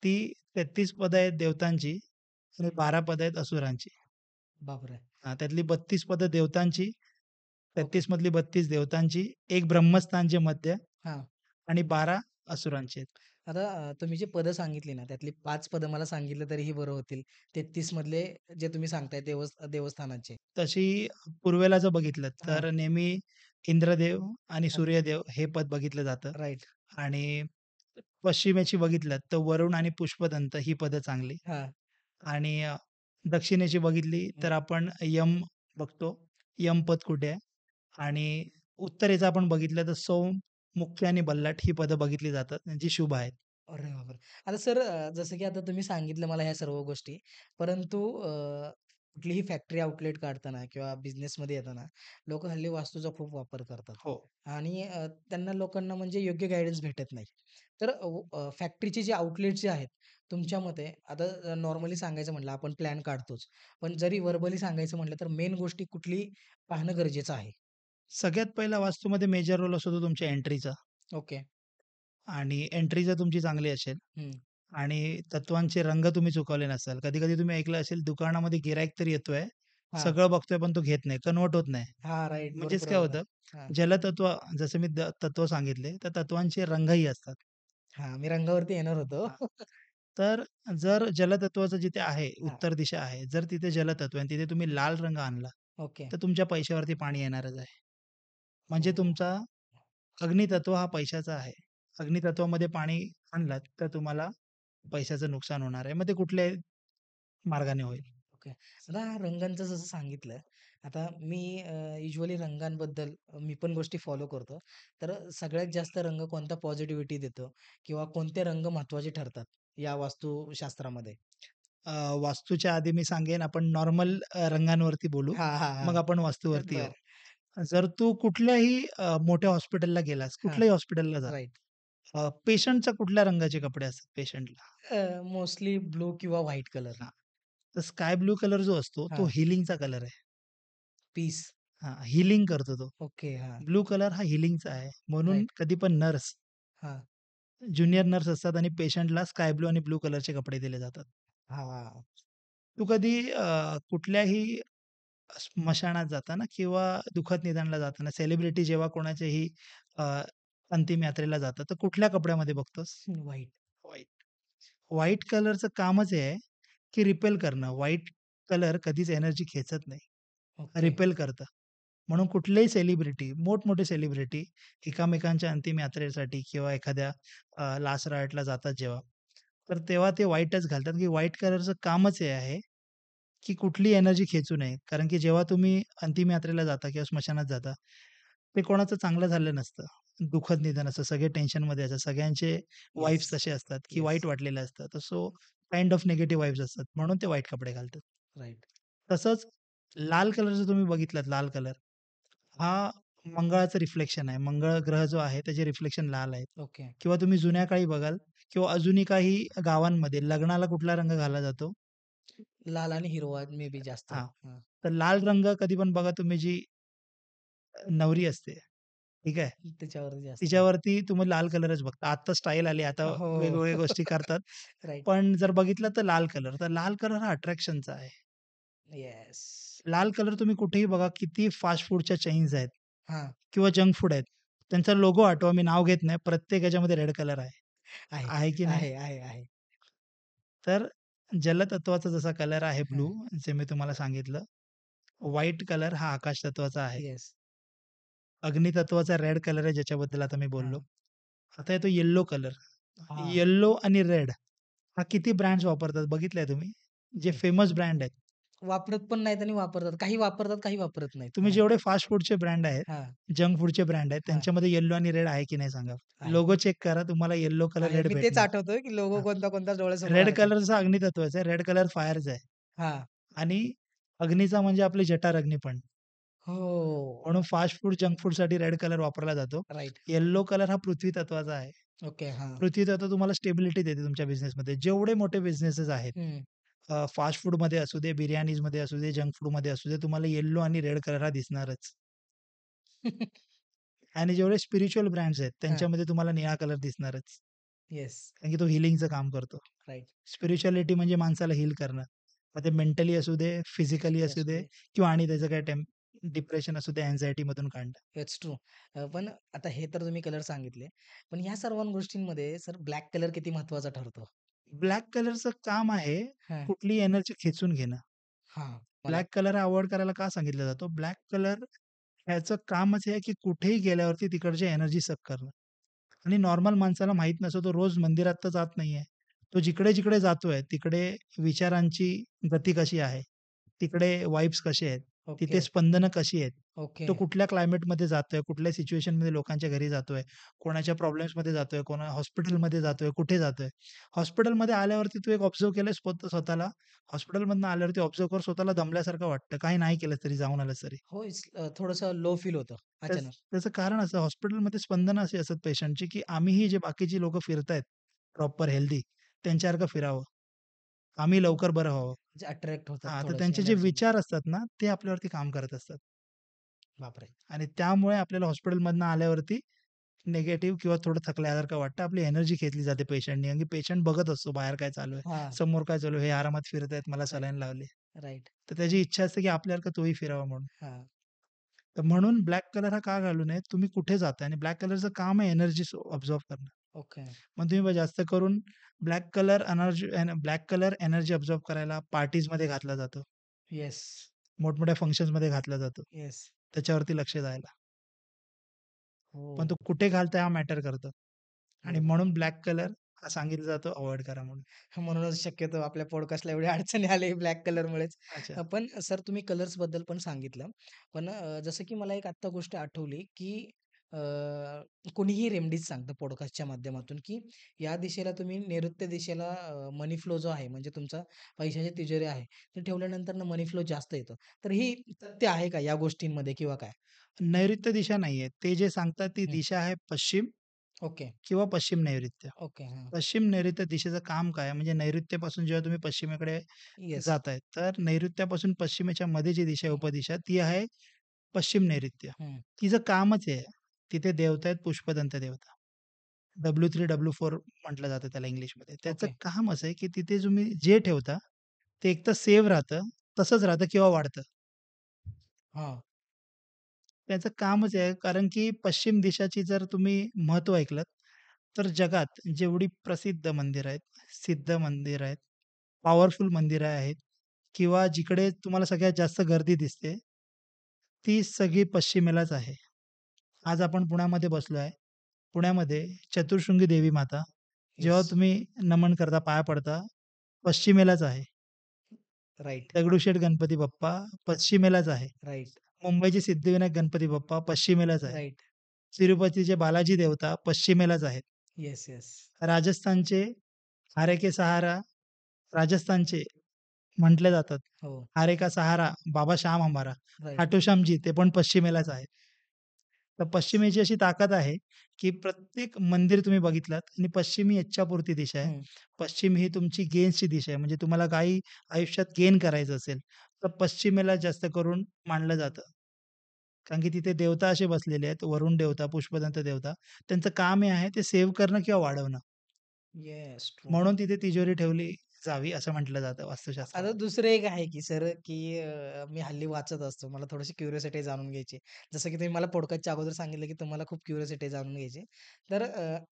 Speaker 2: ती 33 पदं आहेत देवतांची आणि 12 पदं आहेत असुरांची.
Speaker 1: बापरे!
Speaker 2: त्यातली 32 पदं देवतांची,
Speaker 1: ओके.
Speaker 2: 33 मधली 32 देवतांची, एक ब्रह्मस्थान जे मध्य
Speaker 1: हां.
Speaker 2: आणि 12 असुरांची आहेत.
Speaker 1: आता तुम्ही जी पदं सांगितली ना, त्यातली 5 पदं मला सांगितलं तरीही बरं होतील. 33 मधले जे तुम्ही सांगताय देवस्थानाचे.
Speaker 2: तशी पूर्वेला जर बघितलं
Speaker 1: हां.
Speaker 2: तर नेहमी इंद्रदेव आणि
Speaker 1: हां.
Speaker 2: सूर्यदेव हे पद बघितलं जातं
Speaker 1: राइट.
Speaker 2: आणि पश्चिमेची बघितलं तर वरुण आणि पुष्पदंत ही पदं चांगली
Speaker 1: हां.
Speaker 2: आणि दक्षिणेची बघितली
Speaker 1: हं.
Speaker 2: तर आपण यम बघतो. यमपद कुठे आहे? आणि उत्तरेचं आपण बघितलं तर सोम, मुख्य आणि बल्लाट ही पदं बघितली जातात, जी शुभ आहेत.
Speaker 1: अरे बापरे! आता सर जसं की आता तुम्ही सांगितलं मला ह्या सर्व गोष्टी. परंतु कुठलीही फॅक्टरी आउटलेट काढताना किंवा बिझनेसमध्ये येताना लोकं हल्ली वास्तूचा खूप वापर करतात
Speaker 2: हो.
Speaker 1: आणि त्यांना लोकांना म्हणजे योग्य गाईडन्स भेटत नाही. तर फॅक्टरीचे जे आउटलेट्स जे आहेत, तुमच्या मते आता नॉर्मली सांगायचं म्हटलं आपण प्लॅन काढतोच. पण जरी व्हर्बली सांगायचं म्हटलं तर मेन गोष्टी कुठली पाहणं गरजेचं आहे?
Speaker 2: सगळ्यात पहिला वास्तूमध्ये मेजर रोल असतो तो तुमच्या एंट्रीचा
Speaker 1: ओके.
Speaker 2: आणि एंट्री जर तुमची चांगली असेल
Speaker 1: हं.
Speaker 2: आणि तत्वांचे रंग तुम्ही चुकवले नसाल. कधी-कधी तुम्ही ऐकलं असेल दुकानामध्ये गिराईक तर येतोय,
Speaker 1: हां.
Speaker 2: सगळं बघतोय पण तो घेत नाही, कन्व्हर्ट होत नाही.
Speaker 1: हां, राइट.
Speaker 2: म्हणजेच
Speaker 1: भरपूर
Speaker 2: काय
Speaker 1: वेळा
Speaker 2: होतं,
Speaker 1: हां.
Speaker 2: जलतत्व जसं मी तत्व सांगितले, तर तत्वांचे रंगही असतात.
Speaker 1: हां, मी रंगावरती येणार होतो.
Speaker 2: हां. तर जर जलतत्वाचं जिथे आहे,
Speaker 1: हां.
Speaker 2: उत्तर दिशा आहे, जर तिथे जलतत्व आहे आणि तिथे तुम्ही लाल रंग आणला,
Speaker 1: ओके.
Speaker 2: तर तुमच्या पैशावरती पाणी येणारच आहे. म्हणजे
Speaker 1: ओह!
Speaker 2: तुमचा अग्नितत्व हा पैशाचा आहे. अग्नितत्वामध्ये पाणी आणलात, तर तुम्हाला पैशाचं नुकसान होणार आहे. मग ते कुठल्याही मार्गाने होईल.
Speaker 1: ओके. आता रंगांचं जसं सांगितलं, आता मी युजुअली रंगांबद्दल मी पण गोष्टी फॉलो करतो. तर सगळ्यात जास्त रंग कोणता पॉझिटिव्हिटी देतो किंवा कोणते रंग महत्त्वाचे ठरतात या वास्तुशास्त्रामध्ये?
Speaker 2: वास्तूच्या आधी मी सांगेन आपण नॉर्मल रंगांवरती बोलू.
Speaker 1: हां, हां,
Speaker 2: मग
Speaker 1: हां.
Speaker 2: आपण वास्तूवरती येऊ.
Speaker 1: बरं.
Speaker 2: जर तू कुठल्याही मोठ्या हॉस्पिटलला गेलास,
Speaker 1: हां,
Speaker 2: कुठल्याही हॉस्पिटलला जा.
Speaker 1: राइट.
Speaker 2: पेशंटच्या कुठल्या रंगाचे कपडे असतात पेशंटला?
Speaker 1: मोस्टली ब्लू किंवा व्हाईट कलर.
Speaker 2: हां. तर स्काय ब्लू कलर जो असतो तो
Speaker 1: हां,
Speaker 2: हीलिंगचा कलर आहे.
Speaker 1: पीस.
Speaker 2: हां, हीलिंग करतो तो.
Speaker 1: ओके. हां,
Speaker 2: ब्लू कलर हा हीलिंगचा आहे. म्हणून
Speaker 1: राइट.
Speaker 2: कधी पण नर्स,
Speaker 1: हां,
Speaker 2: ज्युनियर नर्स असतात आणि पेशंटला स्काय ब्लू आणि ब्लू कलरचे कपडे दिले जातात.
Speaker 1: हां.
Speaker 2: तू कधी कुठल्याही स्मशानात जाताना किंवा दुःखद निधनला जाताना सेलिब्रिटी जेव्हा कोणाच्याही अ, अंतिम यात्रेला जातात, तर कुठल्या कपड्यामध्ये बघतोस?
Speaker 1: व्हाईट.
Speaker 2: व्हाईट. व्हाईट कलरचं कामच हे आहे, की रिपेल करणं. व्हाईट कलर कधीच एनर्जी खेचत नाही.
Speaker 1: ओके.
Speaker 2: रिपेल करतं. म्हणून कुठलेही सेलिब्रिटी, मोठमोठे सेलिब्रिटी एकमेकांच्या अंतिम यात्रेसाठी किंवा एखाद्या लास्ट रायटला जातात जेव्हा, तर तेव्हा ते व्हाईटच घालतात, की व्हाईट कलरचं कामच हे आहे, की कुठली एनर्जी खेचू नये. कारण की जेव्हा तुम्ही अंतिम यात्रेला जाता किंवा स्मशानात जाता, ते कोणाचं चांगलं झालं नसतं. दुःखद निधन असतं, सगळे टेन्शनमध्ये असतात. सगळ्यांचे
Speaker 1: येस,
Speaker 2: वाइब्स तसे असतात, की
Speaker 1: येस.
Speaker 2: वाईट वाटलेले असतात. So kind of negative vibes असतात. म्हणून ते व्हाईट कपडे घालतात.
Speaker 1: राइट.
Speaker 2: तसंच लाल कलर जर तुम्ही बघितलात, लाल कलर हा मंगळाचं रिफ्लेक्शन आहे. मंगळ ग्रह जो आहे त्याचे रिफ्लेक्शन लाल आहेत.
Speaker 1: ओके.
Speaker 2: किंवा तुम्ही जुन्या काळी बघाल किंवा अजूनही काही गावांमध्ये लग्नाला कुठला रंग घातला जातो?
Speaker 1: लाल आणि हिरवा मे बी जास्त.
Speaker 2: हां.
Speaker 1: हां.
Speaker 2: तर लाल रंग कधी पण बघा तुम्ही जी नवरी असते, ठीक आहे?
Speaker 1: त्याच्यावरती जास्त.
Speaker 2: तिच्यावरती तुम्ही लाल कलरच बघता. आता स्टाईल आली, आता
Speaker 1: हो.
Speaker 2: वेगवेगळ्या गोष्टी करतात.
Speaker 1: राइट.
Speaker 2: पण जर बघितलं तर लाल कलर. तर लाल कलर हा अट्रॅक्शनचा आहे.
Speaker 1: येस.
Speaker 2: लाल कलर तुम्ही कुठेही बघा, किती फास्ट फूडच्या चेन्स आहेत
Speaker 1: हां.
Speaker 2: किंवा जंक फूड आहेत. त्यांचा लोगो आठवा, मी नाव घेत नाही. प्रत्येक ह्याच्यामध्ये रेड कलर आहे.
Speaker 1: आहे,
Speaker 2: आहे की नाही?
Speaker 1: आहे.
Speaker 2: तर जलतत्वाचा जसा कलर आहे ब्लू,
Speaker 1: हां.
Speaker 2: जे मी तुम्हाला सांगितलं. व्हाईट कलर हा आकाश तत्वाचा आहे.
Speaker 1: येस.
Speaker 2: अग्नितत्वाचा रेड कलर आहे, ज्याच्याबद्दल आता मी बोललो.
Speaker 1: हां.
Speaker 2: आता येतो येलो कलर.
Speaker 1: हां.
Speaker 2: येलो आणि रेड हा किती ब्रँड्स वापरतात बघितलंय तुम्ही? जे
Speaker 1: हं.
Speaker 2: फेमस ब्रँड आहेत.
Speaker 1: वापरत पण नाहीत आणि वापरतात. काही वापरतात, काही वापरत नाहीत.
Speaker 2: तुम्ही
Speaker 1: हां.
Speaker 2: जेवढे फास्ट फूडचे ब्रँड आहेत,
Speaker 1: हां.
Speaker 2: जंक फूडचे ब्रँड आहेत,
Speaker 1: हां.
Speaker 2: त्यांच्यामध्ये येलो आणि रेड आहे की नाही सांगा?
Speaker 1: आहे.
Speaker 2: लोगो चेक करा, तुम्हाला येलो कलर,
Speaker 1: आहे.
Speaker 2: रेड
Speaker 1: मी तेच
Speaker 2: भेटणार.
Speaker 1: आठवतोय, की लोगो
Speaker 2: हां.
Speaker 1: कोणता डोळ्यासमोर
Speaker 2: रेड
Speaker 1: आला.
Speaker 2: कलर जसा अग्नितत्वाचा आहे, रेड कलर फायरचा आहे
Speaker 1: हां.
Speaker 2: आणि अग्नीचा म्हणजे आपली जठार-अग्नी पण.
Speaker 1: हो.
Speaker 2: म्हणून फास्ट फूड, जंक फूडसाठी रेड कलर वापरला जातो.
Speaker 1: राइट.
Speaker 2: येलो कलर हा पृथ्वी तत्वाचा आहे.
Speaker 1: ओके. हां.
Speaker 2: पृथ्वी तत्व तुम्हाला स्टेबिलिटी देते तुमच्या बिझनेसमध्ये. जेवढे मोठे बिझनेसेस आहेत,
Speaker 1: हं.
Speaker 2: फास्ट फूडमध्ये असू दे, बिर्याणीजमध्ये असू दे, जंक फूडमध्ये असू दे, तुम्हाला येलो आणि रेड कलर हा दिसणारच. आणि जेवढे स्पिरिच्युअल ब्रँड्स आहेत,
Speaker 1: हां.
Speaker 2: त्यांच्यामध्ये तुम्हाला निळा कलर दिसणारच.
Speaker 1: येस.
Speaker 2: कारण की तो हीलिंगचं काम करतो.
Speaker 1: राइट.
Speaker 2: स्पिरिच्युअलिटी म्हणजे माणसाला हील करणं. मग ते मेंटली असू दे, फिजिकली
Speaker 1: फिजिकली
Speaker 2: असू
Speaker 1: असू
Speaker 2: दे
Speaker 1: दे.
Speaker 2: किंवा आणि त्याचं काय डिप्रेशन असू दे, अँक्झायटीमधून काढणं.
Speaker 1: It's true. पण आता हे तर तुम्ही कलर सांगितले. पण ह्या सर्व गोष्टींमध्ये सर ब्लॅक कलर किती महत्त्वाचा ठरतो?
Speaker 2: ब्लॅक कलरचं काम आहे,
Speaker 1: हां.
Speaker 2: कुठलीही एनर्जी खेचून घेणं.
Speaker 1: हां. मला
Speaker 2: ब्लॅक कलर अव्हॉइड करायला का सांगितलं जातं? ब्लॅक कलर ह्याचं कामच हे आहे, की कुठेही गेल्यावरती तिकडची एनर्जी सक करणं. आणि नॉर्मल माणसाला माहीत नसतं, तो रोज मंदिरात तर जात नाहीये. तो जिकडे-जिकडे जातोय, तिकडे विचारांची गती कशी आहे? तिकडे वाइब्स कसे आहेत?
Speaker 1: ओके.
Speaker 2: तिथे स्पंदनं कशी आहेत?
Speaker 1: ओके.
Speaker 2: तो कुठल्या क्लायमेटमध्ये जातोय? कुठल्या सिच्युएशनमध्ये लोकांच्या घरी जातोय? कोणाच्या प्रॉब्लेम्समध्ये जातोय? कोणा हॉस्पिटलमध्ये जातोय? कुठे जातोय? हॉस्पिटलमध्ये आल्यावरती तू एक ऑब्झर्व्ह केलंस स्वतःला? हॉस्पिटलमधनं आल्यावरती ऑब्झर्व्ह कर, स्वतःला दमल्यासारखं वाटतं. काही नाही केलंस तरी, जाऊन आलास तरी.
Speaker 1: हो, थोडंसं लो फील होतं अचानक.
Speaker 2: त्याचं कारण असं हॉस्पिटलमध्ये स्पंदनं अशी असतात पेशंटची, की आम्हीही जे बाकीची लोकं फिरतायत प्रॉपर हेल्दी, त्यांच्यासारखं फिरावं. आम्ही लवकर बरं व्हावं.
Speaker 1: म्हणजे अट्रॅक्ट होतात
Speaker 2: हां, तर
Speaker 1: थोडेसे
Speaker 2: त्यांचे जे
Speaker 1: एनर्जीने.
Speaker 2: विचार असतात ना, ते आपल्यावरती काम करत असतात.
Speaker 1: बापरे!
Speaker 2: आणि त्यामुळे आपल्याला हॉस्पिटलमधनं आल्यावरती निगेटिव्ह किंवा थोडं थकल्यासारखं वाटतं. आपली एनर्जी घेतली जाते पेशंटनी. कारण की पेशंट बघत असतो बाहेर काय चालू आहे,
Speaker 1: हां.
Speaker 2: समोर काय चालू आहे, हे आरामात फिरतायत, मला
Speaker 1: राइट.
Speaker 2: सलाईन लावली.
Speaker 1: राइट.
Speaker 2: तर त्याची इच्छा असते की आपल्यासारखं तोही फिरावा म्हणून.
Speaker 1: हां.
Speaker 2: तर म्हणून ब्लॅक कलर हा का घालू नये? तुम्ही कुठे जाताय आणि ब्लॅक कलरचं काम आहे एनर्जी ऑब्झर्व्ह करणं.
Speaker 1: ओके.
Speaker 2: मग तुम्ही जास्त करून ब्लॅक कलर एनर्जी ऑब्झर्व्ह करायला पार्टीजमध्ये घातला जातो.
Speaker 1: येस.
Speaker 2: मोठमोठ्या फंक्शन्समध्ये घातला जातो.
Speaker 1: येस.
Speaker 2: त्याच्यावरती लक्ष द्यायला. पण तो
Speaker 1: हो.
Speaker 2: कुठे घालताय हा मॅटर करतो. आणि
Speaker 1: बरोबर.
Speaker 2: म्हणून ब्लॅक कलर हा सांगितला जातो अव्हॉइड करा म्हणून.
Speaker 1: म्हणूनच शक्यतो आपल्या पॉडकास्टला एवढ्या अडचणी आल्या ब्लॅक कलरमुळेच.
Speaker 2: अच्छा.
Speaker 1: पण सर तुम्ही कलर्सबद्दल पण सांगितलं. पण जसं की मला एक आत्ता गोष्ट आठवली, की अ, कोणीही रेमेडीज सांगतं पॉडकास्टच्या माध्यमातून, की या दिशेला तुम्ही नैऋत्य दिशेला मनी फ्लो जो आहे, म्हणजे तुमचा पैशाची तिजोरी आहे, ते ठेवल्यानंतर मनी फ्लो जास्त येतो. तर ही तथ्य आहे का या गोष्टींमध्ये किंवा काय?
Speaker 2: नैऋत्य दिशा नाहीये. ते जे सांगतात ती
Speaker 1: हं.
Speaker 2: दिशा आहे पश्चिम
Speaker 1: ओके.
Speaker 2: किंवा पश्चिम नैऋत्य.
Speaker 1: ओके. हां.
Speaker 2: पश्चिम नैऋत्य दिशेचं काम काय आहे? म्हणजे नैऋत्यपासून जेव्हा तुम्ही पश्चिमेकडे
Speaker 1: येस.
Speaker 2: जाताय, तर नैऋत्यापासून पश्चिमेच्या मध्ये जी दिशा आहे,
Speaker 1: हं.
Speaker 2: उपदिशा, ती आहे पश्चिम नैऋत्य.
Speaker 1: हं.
Speaker 2: तिचं कामच आहे, तिथे देवता आहेत पुष्पदंत देवता. W3, W4 म्हटलं जातं त्याला इंग्लिशमध्ये. त्याचं
Speaker 1: ओके.
Speaker 2: काम असं आहे, की तिथे तुम्ही जे ठेवता, ते एकतर सेव्ह राहतं, तसंच राहतं किंवा वाढतं.
Speaker 1: हां.
Speaker 2: त्याचं कामच आहे, कारण की पश्चिम दिशाची जर तुम्ही महत्त्व ऐकलत, तर जगात जेवढी प्रसिद्ध मंदिरं आहेत, सिद्ध मंदिरं आहेत, पॉवरफुल मंदिरं आहेत किंवा जिकडे तुम्हाला सगळ्यात जास्त गर्दी दिसते, ती सगळी पश्चिमेलाच आहे. आज आपण पुण्यामध्ये बसलो आहे. पुण्यामध्ये चतुर्शृंगी देवी माता, जेव्हा
Speaker 1: येस.
Speaker 2: तुम्ही नमन करता, पाया पडता, पश्चिमेलाच आहे.
Speaker 1: राइट.
Speaker 2: दगडूशेठ गणपती बाप्पा पश्चिमेलाच आहे.
Speaker 1: राइट.
Speaker 2: मुंबईचे सिद्धिविनायक गणपती बाप्पा पश्चिमेलाच आहे.
Speaker 1: राइट.
Speaker 2: तिरुपतीचे बालाजी देवता पश्चिमेलाच आहेत.
Speaker 1: Yes, yes.
Speaker 2: राजस्थानचे हारे के सहारा, राजस्थानचे म्हटले जातात.
Speaker 1: हो.
Speaker 2: हारे का सहारा, बाबा श्याम हमारा.
Speaker 1: राइट.
Speaker 2: खाटू श्यामजी ते पण पश्चिमेलाच आहेत. तर पश्चिमेची अशी ताकद आहे, की प्रत्येक मंदिर तुम्ही बघितलात आणि पश्चिमी इच्छापूर्ती दिशा आहे.
Speaker 1: हं.
Speaker 2: पश्चिम ही तुमची गेन्सची दिशा आहे. म्हणजे तुम्हाला काही आयुष्यात गेन करायचं असेल, तर पश्चिमेला जास्त करून मानलं जातं. कारण की तिथे देवता असे बसलेले आहेत, वरुण देवता, पुष्पदंत देवता. त्यांचं काम हे आहे ते सेव्ह करणं किंवा वाढवणं.
Speaker 1: Yes, true.
Speaker 2: म्हणून तिथे तिजोरी ठेवली जावी असं म्हटलं जातं
Speaker 1: आता
Speaker 2: वास्तुशास्त्रामध्ये.
Speaker 1: दुसरं एक आहे की सर, की मी हल्ली वाचत असतो. मला थोडीशी क्युरिओसिटी जाणून घ्यायची. जसं की तुम्ही मला पॉडकास्टच्या अगोदर सांगितलं, की तुम्हाला खूप क्युरिओसिटी जाणून घ्यायची. तर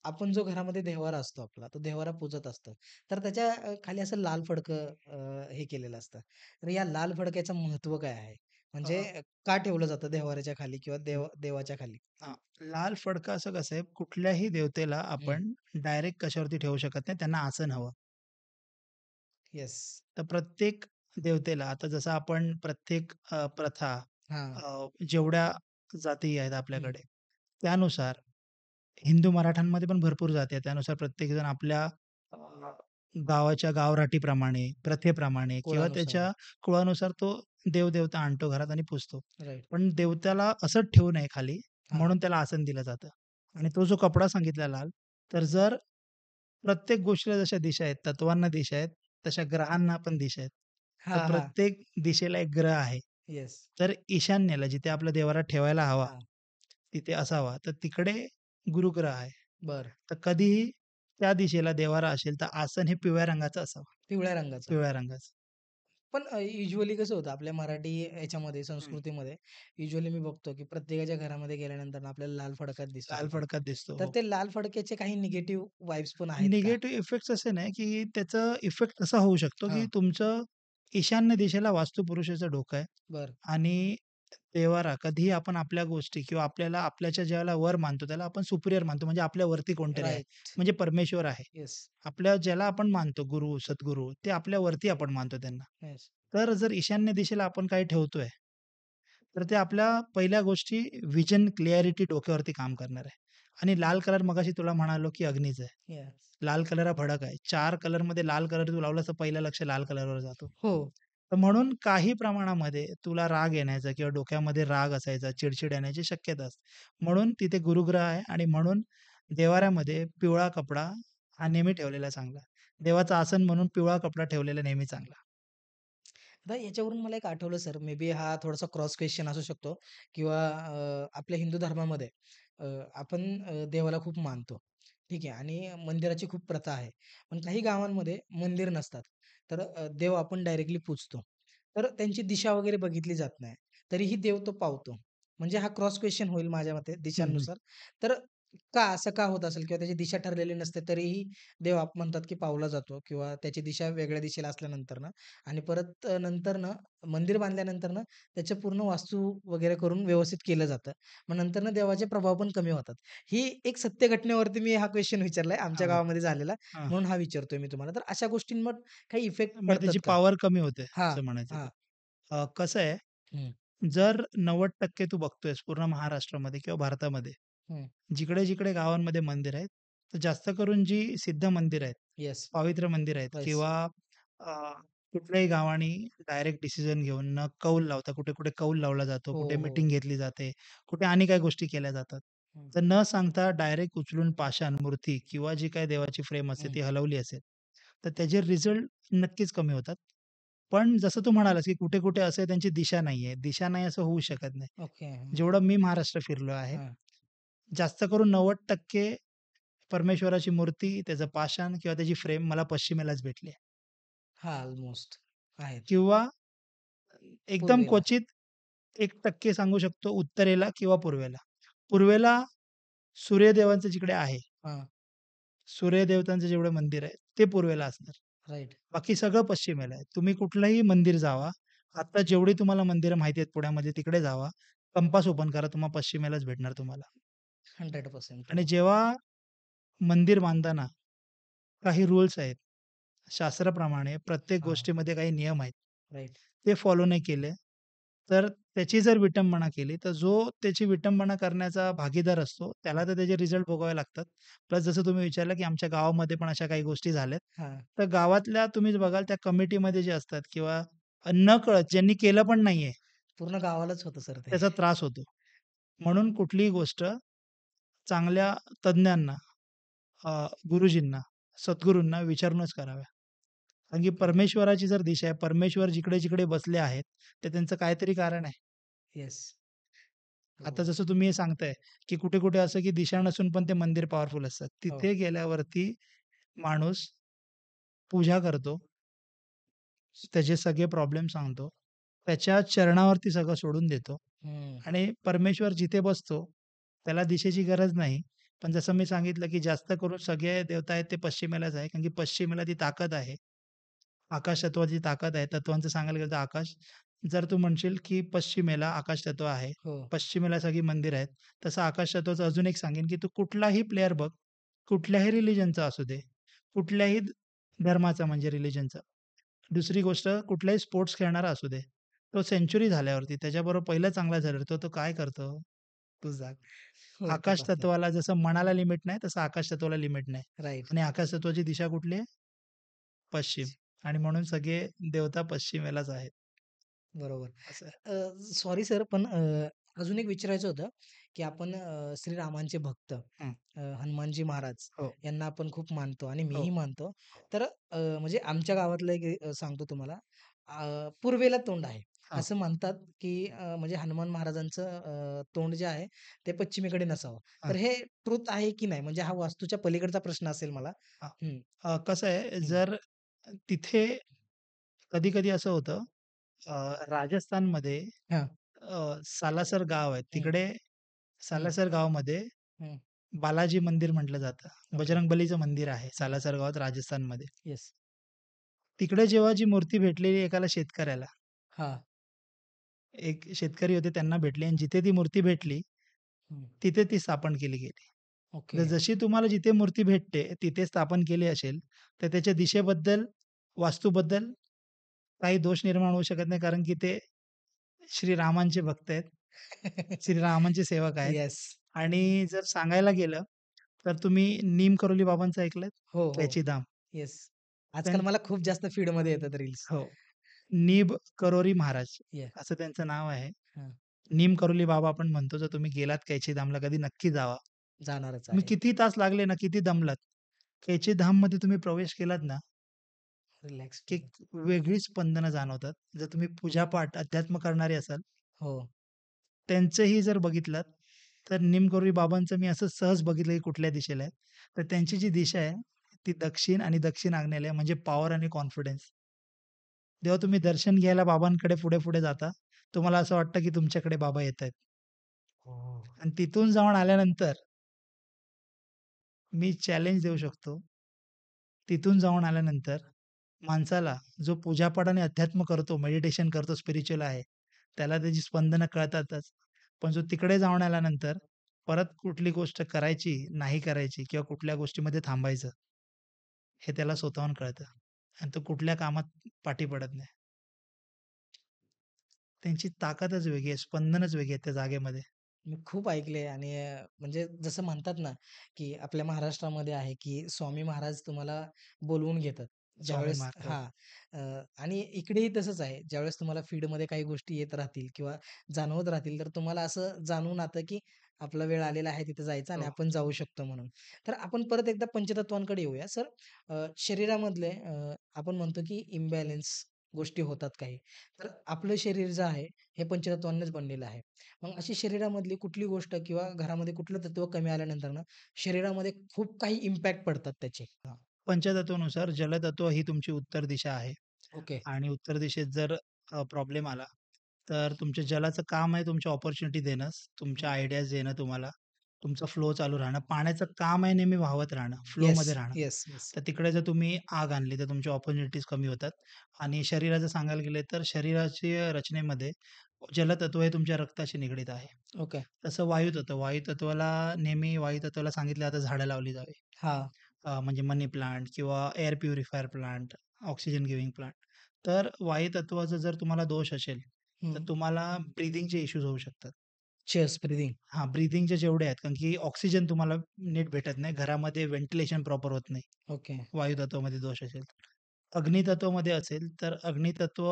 Speaker 1: आपण जो घरामध्ये देव्हारा असतो आपला, तो देव्हारा पूजत असतो. तर त्याच्या खाली असं लाल फडकं हे केलेलं असतं. तर या लाल फडक्याचं महत्त्व काय आहे? म्हणजे
Speaker 2: अ,
Speaker 1: का ठेवलं जातं देव्हाऱ्याच्या खाली किंवा
Speaker 2: हं,
Speaker 1: देवाच्या खाली?
Speaker 2: हां. लाल फडकं असं कसं आहे, कुठल्याही देवतेला
Speaker 1: हं.
Speaker 2: आपण डायरेक्ट कशावरती ठेवू शकत नाही. त्यांना आसन हवं.
Speaker 1: येस.
Speaker 2: तर प्रत्येक देवतेला आता जसं आपण प्रत्येक प्रथा
Speaker 1: हां.
Speaker 2: जेवढ्या जाती आहेत
Speaker 1: हं.
Speaker 2: आपल्याकडे, त्यानुसार हिंदू मराठ्यांमध्ये पण भरपूर जाती आहेत. त्यानुसार प्रत्येकजण आपल्या अ, गावाच्या गावराटीप्रमाणे, प्रथेप्रमाणे किंवा
Speaker 1: कुळानुसार.
Speaker 2: त्याच्या कुळानुसार तो देव-देवता आणतो घरात आणि पूजतो.
Speaker 1: राइट.
Speaker 2: पण देवताला असंच ठेवू नये खाली,
Speaker 1: हां.
Speaker 2: म्हणून त्याला आसन दिलं जातं. आणि तो जो कपडा सांगितला लाल, तर जर प्रत्येक गोष्टीला जशा दिशा आहेत, तत्वांना दिशा आहेत, तशा ग्रहांना पण दिशा आहेत. तर
Speaker 1: हां, हां.
Speaker 2: प्रत्येक दिशेला एक ग्रह आहे.
Speaker 1: येस.
Speaker 2: तर ईशान्येला जिथे आपला देव्हारा ठेवायला हवा,
Speaker 1: हां.
Speaker 2: तिथे असावा. तर तिकडे गुरुग्रह आहे.
Speaker 1: बरं.
Speaker 2: तर कधीही त्या दिशेला देव्हारा असेल, तर आसन हे पिवळ्या रंगाचं असावं.
Speaker 1: पिवळ्या रंगाचा.
Speaker 2: पिवळ्या रंगाचं.
Speaker 1: पण युजुअली कसं होतं आपल्या मराठी ह्याच्यामध्ये
Speaker 2: हं.
Speaker 1: संस्कृतीमध्ये युजुअली मी बघतो, की प्रत्येकाच्या घरामध्ये गेल्यानंतर ना आपल्याला लाल फडकाच दिसतो
Speaker 2: लाल
Speaker 1: तिथे.
Speaker 2: फडकात दिसतो.
Speaker 1: तर
Speaker 2: हो.
Speaker 1: ते लाल फडक्याचे काही निगेटिव्ह वाइब्स पण आहेत का?
Speaker 2: निगेटिव्ह इफेक्ट्स असे नाही, की त्याचा इफेक्ट असा होऊ शकतो, की
Speaker 1: हां.
Speaker 2: तुमचं ईशान्य दिशेला वास्तुपुरुषाचं डोकं आहे
Speaker 1: बरं.
Speaker 2: आणि तेव्हारा कधीही आपण आपल्या गोष्टी किंवा आपल्याला आपल्याच्या ज्याला वर मानतो, त्याला आपण सुपिरियर मानतो. म्हणजे आपल्या वरती कोणतरी आहे.
Speaker 1: राइट.
Speaker 2: म्हणजे परमेश्वर आहे.
Speaker 1: येस.
Speaker 2: आपल्या ज्याला आपण मानतो गुरु, सद्गुरू ते आपल्या वरती आपण मानतो त्यांना.
Speaker 1: येस.
Speaker 2: तर जर ईशान्य दिशेला आपण काही ठेवतोय, तर ते आपल्या पहिल्या गोष्टी व्हिजन क्लॅरिटी डोक्यावरती काम करणार आहे. आणि लाल कलर मगाशी तुला म्हणालो, की अग्नीच आहे.
Speaker 1: येस.
Speaker 2: लाल कलर हा भडक आहे. 4 कलरमध्ये लाल कलर तू लावलास तर पहिलं लक्ष लाल कलरवर जातो.
Speaker 1: हो.
Speaker 2: तर म्हणून काही प्रमाणामध्ये तुला राग येण्याचा किंवा डोक्यामध्ये राग असायचा, चिड येण्याची शक्यता असते. म्हणून तिथे गुरुग्रह आहे आणि म्हणून देव्हाऱ्यामध्ये पिवळा कपडा हा नेहमी ठेवलेला चांगला. देवाचं आसन म्हणून पिवळा कपडा ठेवलेला नेहमी चांगला.
Speaker 1: आता याच्यावरून मला एक आठवलं सर, मे बी हा थोडासा क्रॉस क्वेश्चन असू शकतो किंवा आपल्या हिंदू धर्मामध्ये अ, आपण देवाला खूप मानतो. ठीक आहे आणि मंदिराची खूप प्रथा आहे. पण काही गावांमध्ये मंदिर नसतात. तर देव आपण डायरेक्टली पूजतो. तर त्यांची दिशा वगैरे बघितली जात नाही. तरीही देव तो पावतो. म्हणजे हा क्रॉस क्वेश्चन होईल माझ्या मते
Speaker 2: हं, हं.
Speaker 1: दिशांनुसार. तर असं का होत असेल किंवा त्याची दिशा ठरलेली नसते तरीही देव म्हणतात की पावला जातो किंवा त्याची दिशा वेगळ्या दिशेला असल्यानंतर ना आणि परत नंतर ना मंदिर बांधल्यानंतर ना त्याचं पूर्ण वास्तू वगैरे करून व्यवस्थित केलं जातं. मग नंतर ना देवाचे प्रभाव पण कमी होतात. ही एक सत्य घटनेवरती मी हा क्वेशन विचारलाय आमच्या
Speaker 2: हां,
Speaker 1: गावामध्ये झालेला
Speaker 2: हां.
Speaker 1: म्हणून हा विचारतोय मी तुम्हाला. तर अशा गोष्टींवर काही इफेक्ट
Speaker 2: म्हणजे त्याची
Speaker 1: पडतात का?
Speaker 2: पॉवर कमी होते
Speaker 1: हां,
Speaker 2: असं म्हणायचं
Speaker 1: हां.
Speaker 2: तुला. कसं आहे,
Speaker 1: हं,
Speaker 2: जर 90% तू बघतोयस पूर्ण महाराष्ट्रामध्ये किंवा भारतामध्ये,
Speaker 1: हं.
Speaker 2: जिकडे-जिकडे गावांमध्ये मंदिर आहेत, तर जास्त करून जी सिद्ध मंदिर आहेत,
Speaker 1: येस.
Speaker 2: पवित्र मंदिर आहेत
Speaker 1: येस.
Speaker 2: किंवा अ, कुठल्याही गावाने डायरेक्ट डिसिजन घेऊन न कौल लावता कुठे-कुठे कौल लावला जातो,
Speaker 1: हो,
Speaker 2: कुठे
Speaker 1: हो.
Speaker 2: मीटिंग घेतली जाते, कुठे आणि काही गोष्टी केल्या जातात.
Speaker 1: हं,
Speaker 2: तर न सांगता डायरेक्ट उचलून पाषाण मूर्ती किंवा जी काही देवाची फ्रेम असते
Speaker 1: हं.
Speaker 2: ती हलवली असेल, तर त्याचे रिझल्ट नक्कीच कमी होतात. पण जसं तू म्हणालास, की कुठे-कुठे असं त्यांची दिशा नाहीये. दिशा नाही असं होऊ शकत नाही.
Speaker 1: ओके. हं.
Speaker 2: जेवढं मी महाराष्ट्र फिरलो आहे,
Speaker 1: हां.
Speaker 2: जास्त करून 90% परमेश्वराची मूर्ती, त्याचं पाषाण किंवा त्याची फ्रेम मला पश्चिमेलाच भेटली आहे.
Speaker 1: हां, अल्मोस्ट आहेत.
Speaker 2: किंवा एकदम
Speaker 1: पूर्वेला.
Speaker 2: क्वचित 1% सांगू शकतो उत्तरेला किंवा पूर्वेला. पूर्वेला सूर्यदेवांचं जिकडे आहे,
Speaker 1: हां.
Speaker 2: सूर्यदेवतांचं जेवढं मंदिर आहे, ते पूर्वेला असणार.
Speaker 1: राइट.
Speaker 2: बाकी सगळं पश्चिमेला आहे. तुम्ही कुठलंही मंदिर जावा. आता जेवढी तुम्हाला मंदिरं माहिती आहेत पुण्यामध्ये तिकडे जावा. कंपास ओपन करा. तुम्हाला पश्चिमेलाच भेटणार तुम्हाला.
Speaker 1: 100% ट्रू.
Speaker 2: आणि जेव्हा मंदिर बांधताना काही रूल्स आहेत. शास्त्राप्रमाणे प्रत्येक
Speaker 1: हां.
Speaker 2: गोष्टीमध्ये काही नियम आहेत.
Speaker 1: राइट.
Speaker 2: ते फॉलो नाही केले, तर त्याची जर विटंबना केली, तर जो त्याची विटंबना करण्याचा भागीदार असतो, त्याला तर त्याचे रिझल्ट भोगावे लागतात. प्लस जसं तुम्ही विचारलं, की आमच्या गावामध्ये पण अशा काही गोष्टी झाल्यात.
Speaker 1: हां.
Speaker 2: तर गावातल्या तुम्हीच बघाल त्या कमिटीमध्ये जे असतात किंवा नकळत ज्यांनी केलं पण नाहीये,
Speaker 1: पूर्ण गावालाच होतं सर ते.
Speaker 2: त्याचा त्रास होतो. म्हणून कुठलीही गोष्ट चांगल्या तज्ञांना, गुरुजींना, सद्गुरूंना विचारूनच कराव्या. कारण की
Speaker 1: अगदी.
Speaker 2: परमेश्वराची जर दिशा आहे, परमेश्वर जिकडे-जिकडे बसले आहेत, तर त्यांचं काहीतरी कारण आहे.
Speaker 1: येस.
Speaker 2: आता
Speaker 1: हो,
Speaker 2: जसं तुम्ही हे सांगताय, की कुठे-कुठे असं की दिशा नसून पण ते मंदिर पॉवरफुल असतात.
Speaker 1: हो.
Speaker 2: तिथे गेल्यावरती माणूस पूजा करतो, त्याचे सगळे प्रॉब्लेम सांगतो. त्याच्या चरणावरती सगळं सोडून देतो
Speaker 1: हं.
Speaker 2: आणि परमेश्वर जिथे बसतो, त्याला दिशेची गरज नाही. पण जसं मी सांगितलं, की जास्त करून सगळे देवता आहेत ते पश्चिमेलाच आहे. कारण की पश्चिमेला ती ताकद आहे. आकाश तत्वाची ताकद आहे. तत्वांचं सांगायला गेलं तर आकाश. जर तू म्हणशील, की पश्चिमेला आकाश तत्व आहे,
Speaker 1: हो.
Speaker 2: पश्चिमेला सगळी मंदिर आहेत. तसं आकाश तत्वाचं अजून एक सांगेन, की तू कुठलाही प्लेयर बघ, कुठल्याही रिलिजनचा असू दे, कुठल्याही धर्माचा म्हणजे रिलिजनचा. दुसरी गोष्ट कुठलाही स्पोर्ट्स खेळणारा असू दे. तो सेंच्युरी झाल्यावरती त्याच्याबरोबर पहिलं चांगला झाला तर तो काय करतो? तू सांग.
Speaker 1: वरतीच
Speaker 2: आकाश
Speaker 1: असतात.
Speaker 2: तत्वाला जसं मनाला लिमिट नाही, तसं आकाश तत्वाला लिमिट नाही.
Speaker 1: राइट.
Speaker 2: आणि आकाश तत्वाची दिशा कुठली आहे? पश्चिम. आणि म्हणून सगळे देवता पश्चिमेलाच आहेत.
Speaker 1: बरोबर.
Speaker 2: असं आहे.
Speaker 1: सॉरी सर, पण अजून एक विचारायचं होतं, की आपण श्रीरामांचे भक्त
Speaker 2: हं.
Speaker 1: हनुमानजी महाराज
Speaker 2: हो,
Speaker 1: यांना आपण खूप मानतो आणि
Speaker 2: हो.
Speaker 1: मीही मानतो. तर म्हणजे आमच्या गावातलं एक सांगतो तुम्हाला. पूर्वेला तोंड आहे.
Speaker 2: हां,
Speaker 1: असं म्हणतात, की म्हणजे हनुमान महाराजांचं तोंड जे आहे ते पश्चिमेकडे नसावं.
Speaker 2: हां,
Speaker 1: तर हे ट्रुथ आहे की नाही? म्हणजे हा वास्तूच्या पलीकडचा प्रश्न असेल मला.
Speaker 2: हां.
Speaker 1: हं,
Speaker 2: कसं आहे
Speaker 1: हं.
Speaker 2: जर तिथे कधी-कधी असं होतं राजस्थानमध्ये
Speaker 1: हां.
Speaker 2: सालासर गाव आहे.
Speaker 1: हं,
Speaker 2: तिकडे
Speaker 1: हं,
Speaker 2: सालासर गावामध्ये
Speaker 1: हं.
Speaker 2: बालाजी मंदिर म्हटलं जातं.
Speaker 1: ओके.
Speaker 2: बजरंगबलीचं मंदिर आहे
Speaker 1: हं.
Speaker 2: सालासर गावात राजस्थानमध्ये.
Speaker 1: येस.
Speaker 2: तिकडे जेव्हा जी मूर्ती भेटलेली एकाला शेतकऱ्याला,
Speaker 1: हां.
Speaker 2: एक शेतकरी होते त्यांना भेटली आणि जिथे ती मूर्ती भेटली,
Speaker 1: हं.
Speaker 2: तिथे ती स्थापन केली गेली.
Speaker 1: ओके.
Speaker 2: तर जशी तुम्हाला जिथे मूर्ती भेटते, तिथे स्थापन केली असेल, तर त्याच्या दिशेबद्दल, वास्तूबद्दल काही दोष निर्माण होऊ शकत नाही. कारण की ते श्रीरामांचे भक्त आहेत. श्रीरामांचे सेवक आहेत.
Speaker 1: येस.
Speaker 2: आणि जर सांगायला गेलं, तर तुम्ही नीम करोली बाबांचं ऐकलंय?
Speaker 1: हो, हो.
Speaker 2: कैची धाम.
Speaker 1: येस. आजकाल
Speaker 2: त्यां
Speaker 1: मला खूप जास्त फीडमध्ये येतात रील्स.
Speaker 2: हो. नीब करोरी महाराज
Speaker 1: ये
Speaker 2: असं त्यांचं नाव आहे.
Speaker 1: हां.
Speaker 2: नीम करोली बाबा आपण म्हणतो. जर तुम्ही गेलात कैची धामला कधी नक्की जावा.
Speaker 1: जाणारच
Speaker 2: तुम्ही
Speaker 1: आहे.
Speaker 2: किती तास लागले ना, किती दमलात, कैची धाममध्ये तुम्ही प्रवेश केलात ना,
Speaker 1: रिलॅक्स
Speaker 2: की
Speaker 1: फील
Speaker 2: एक वेगळीच स्पंदनं जाणवतात. जर तुम्ही पूजापाठ, अध्यात्म करणारे असाल,
Speaker 1: हो.
Speaker 2: त्यांचंही जर बघितलात, तर निमकरोली बाबांचं मी असं सहज बघितलं की कुठल्या दिशेला आहे. तर त्यांची जी दिशा आहे, ती दक्षिण आणि दक्षिण आग्नेय आहे म्हणजे पॉवर आणि कॉन्फिडन्स. जेव्हा तुम्ही दर्शन घ्यायला बाबांकडे पुढे-पुढे जाता, तुम्हाला असं वाटतं की तुमच्याकडे बाबा येतायत.
Speaker 1: हो.
Speaker 2: आणि तिथून जाऊन आल्यानंतर मी चॅलेंज देऊ शकतो. तिथून जाऊन आल्यानंतर माणसाला जो पूजापाठ आणि अध्यात्म करतो, मेडिटेशन करतो, स्पिरिच्युअल आहे, त्याला त्याची स्पंदनं कळतातच. पण जो तिकडे जाऊन आल्यानंतर परत कुठली गोष्ट करायची, नाही करायची किंवा कुठल्या गोष्टीमध्ये थांबायचं, हे त्याला स्वतःहून कळतं आणि तो कुठल्या कामात पाठी पडत नाही. त्यांची ताकदच वेगळी आहे, स्पंदनच वेगळी आहे त्या जागेमध्ये.
Speaker 1: मी खूप ऐकलंय आणि म्हणजे जसं म्हणतात ना, की आपल्या महाराष्ट्रामध्ये आहे, की स्वामी महाराज तुम्हाला बोलवून घेतात.
Speaker 2: स्वामी
Speaker 1: ज्यावेळेस
Speaker 2: महाराज. हो,
Speaker 1: हां. आणि इकडेही तसंच आहे. ज्यावेळेस तुम्हाला फीडमध्ये काही गोष्टी येत राहतील किंवा जाणवत राहतील, तर तुम्हाला असं जाणवून येतं, की आपला वेळ आलेला आहे तिथे जायचा आणि
Speaker 2: हो.
Speaker 1: आपण जाऊ शकतो म्हणून. तर आपण परत एकदा पंचतत्वांकडे येऊया. सर, शरीरामधले आपण म्हणतो, की इम्बॅलन्स गोष्टी होतात काही. तर आपलं शरीर जे आहे, हे पंचतत्वांनीच बनलेलं आहे. मग अशी शरीरामधली कुठली गोष्ट किंवा घरामध्ये कुठलं तत्व कमी आल्यानंतर ना, शरीरामध्ये खूप काही इम्पॅक्ट पडतात त्याचे.
Speaker 2: पंचतत्वानुसार जलतत्व ही तुमची उत्तर दिशा आहे
Speaker 1: ओके.
Speaker 2: आणि उत्तर दिशेत जर प्रॉब्लेम आला, तर तुमच्या जलाचं काम आहे तुमच्या अपॉर्च्युनिटी देणं, तुमच्या आयडियाज देणं तुम्हाला, तुमचा फ्लो चालू राहणं. पाण्याचं काम आहे नेहमी वाहत राहणं,
Speaker 1: येस,
Speaker 2: फ्लोमध्ये राहणं.
Speaker 1: Yes, yes.
Speaker 2: तर तिकडे जर तुम्ही आग आणली, तर तुमच्या अपॉर्च्युनिटीज कमी होतात आणि शरीराचं सांगायला गेले, तर शरीराच्या रचनेमध्ये जलतत्व हे तुमच्या रक्ताशी निगडीत आहे.
Speaker 1: ओके.
Speaker 2: तसं वायुतत्वाला नेहमी वायुतत्वाला सांगितलं जातं झाडं लावली जावी.
Speaker 1: हां.
Speaker 2: म्हणजे मनी प्लांट किंवा air purifier plant, oxygen giving plant. तर वायुतत्वाचा जर तुम्हाला दोष असेल, तर
Speaker 1: हं.
Speaker 2: तुम्हाला ब्रीथिंगचे इश्यूज होऊ शकतात.
Speaker 1: Chest breathing.
Speaker 2: हां, ब्रीथिंगचे जेवढे आहेत, कारण की ऑक्सिजन तुम्हाला नीट भेटत नाही. घरामध्ये व्हेंटिलेशन प्रॉपर होत नाही.
Speaker 1: ओके.
Speaker 2: वायुतत्वामध्ये दोष असेल तर. अग्नितत्वामध्ये असेल, तर अग्नितत्व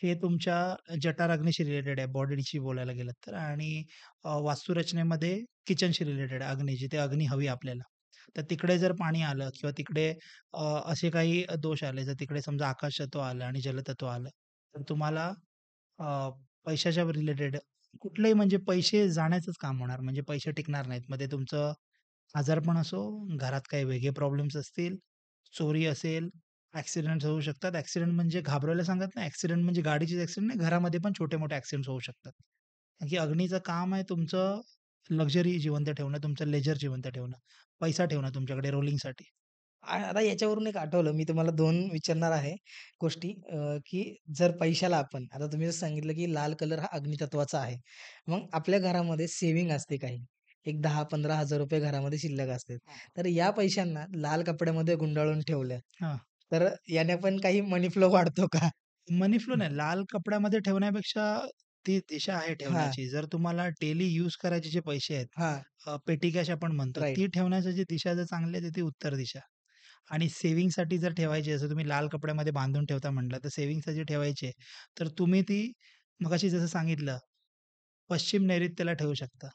Speaker 2: हे तुमच्या जठराग्नीशी रिलेटेड आहे, बॉडीशी बोलायला गेलं तर. आणि वास्तुरचनेमध्ये किचनशी रिलेटेड आहे, अग्नी. जिथे अग्नी हवी आपल्याला. तर तिकडे जर पाणी आलं किंवा तिकडे असे काही दोष आले, जर तिकडे समजा आकाश तत्व आलं आणि जलतत्व आलं, तर तुम्हाला पैशाच्या रिलेटेड कुठलंही, म्हणजे पैसे जाण्याचंच काम होणार. म्हणजे पैसे टिकणार नाहीत. मग ते तुमचं आजारपण असो, घरात काही वेगळे प्रॉब्लेम्स असतील, चोरी असेल, ॲक्सिडेंट्स होऊ शकतात. ॲक्सिडेंट म्हणजे घाबरवायला सांगत नाही. ॲक्सिडेंट म्हणजे गाडीचेच ॲक्सिडेंट नाही, घरामध्ये पण छोटे-मोठे ॲक्सिडेंट्स होऊ शकतात. कारण की अग्नीचं काम आहे तुमचं लक्झरी जिवंत ठेवणं, तुमचं लेजर जिवंत ठेवणं, पैसा ठेवणं तुमच्याकडे रोलिंगसाठी.
Speaker 1: आता याच्यावरून एक आठवलं, मी तुम्हाला 2 विचारणार आहे गोष्टी, की जर पैशाला आपण आता तुम्ही जसं सांगितलं, की लाल कलर हा अग्नितत्वाचा आहे. मग आपल्या घरामध्ये सेव्हिंग असते काही. एक 10,000-15,000 घरामध्ये शिल्लक असतात. तर या पैशांना लाल कपड्यामध्ये गुंडाळून ठेवलं,
Speaker 2: हां.
Speaker 1: तर याने पण काही मनी फ्लो वाढतो का?
Speaker 2: मनी फ्लो नाही, लाल कपड्यामध्ये ठेवण्यापेक्षा ती दिशा आहे
Speaker 1: हां,
Speaker 2: ठेवण्याची. जर तुम्हाला डेली यूज करायचे जे पैसे आहेत,
Speaker 1: हां.
Speaker 2: पेटी कॅश आपण म्हणतो,
Speaker 1: राइट.
Speaker 2: ती ठेवण्याची दिशा जर चांगली आहे, तर ती उत्तर दिशा. आणि सेव्हिंगसाठी जर ठेवायची, जसं तुम्ही लाल कपड्यामध्ये बांधून ठेवता म्हटलं, तर सेव्हिंगसाठी ठेवायची आहे, तर तुम्ही ती मगाशी जसं सांगितलं, पश्चिम नैऋत्येला ठेवू शकता,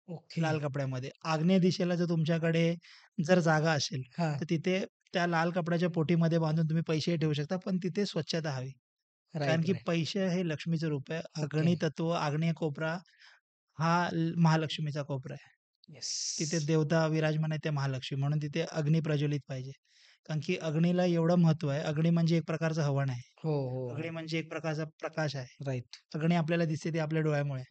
Speaker 1: ओके.
Speaker 2: लाल कपड्यामध्ये. आग्नेय दिशेला जर तुमच्याकडे जर जागा असेल,
Speaker 1: हां.
Speaker 2: तर तिथे त्या लाल कपड्याच्या पोटीमध्ये बांधून तुम्ही पैसेही ठेवू शकता, पण तिथे स्वच्छता हवी. कारण
Speaker 1: राइट,
Speaker 2: की
Speaker 1: राइट.
Speaker 2: पैसे हे लक्ष्मीचं रूप आहे.
Speaker 1: ओके.
Speaker 2: अग्नी तत्व, आग्नेय कोपरा हा महालक्ष्मीचा कोपरा आहे. तिथे
Speaker 1: येस.
Speaker 2: देवता विराजमान आहे, ते महालक्ष्मी. म्हणून तिथे अग्नी प्रज्वलित पाहिजे. कारण की अग्नीला एवढं महत्त्व आहे. अग्नी म्हणजे एक प्रकारचं हवन आहे.
Speaker 1: हो, हो,
Speaker 2: अग्नी
Speaker 1: हो.
Speaker 2: म्हणजे एक प्रकारचा प्रकाश आहे.
Speaker 1: राइट.
Speaker 2: अग्नी आपल्याला दिसते ती आपल्या डोळ्यामुळे.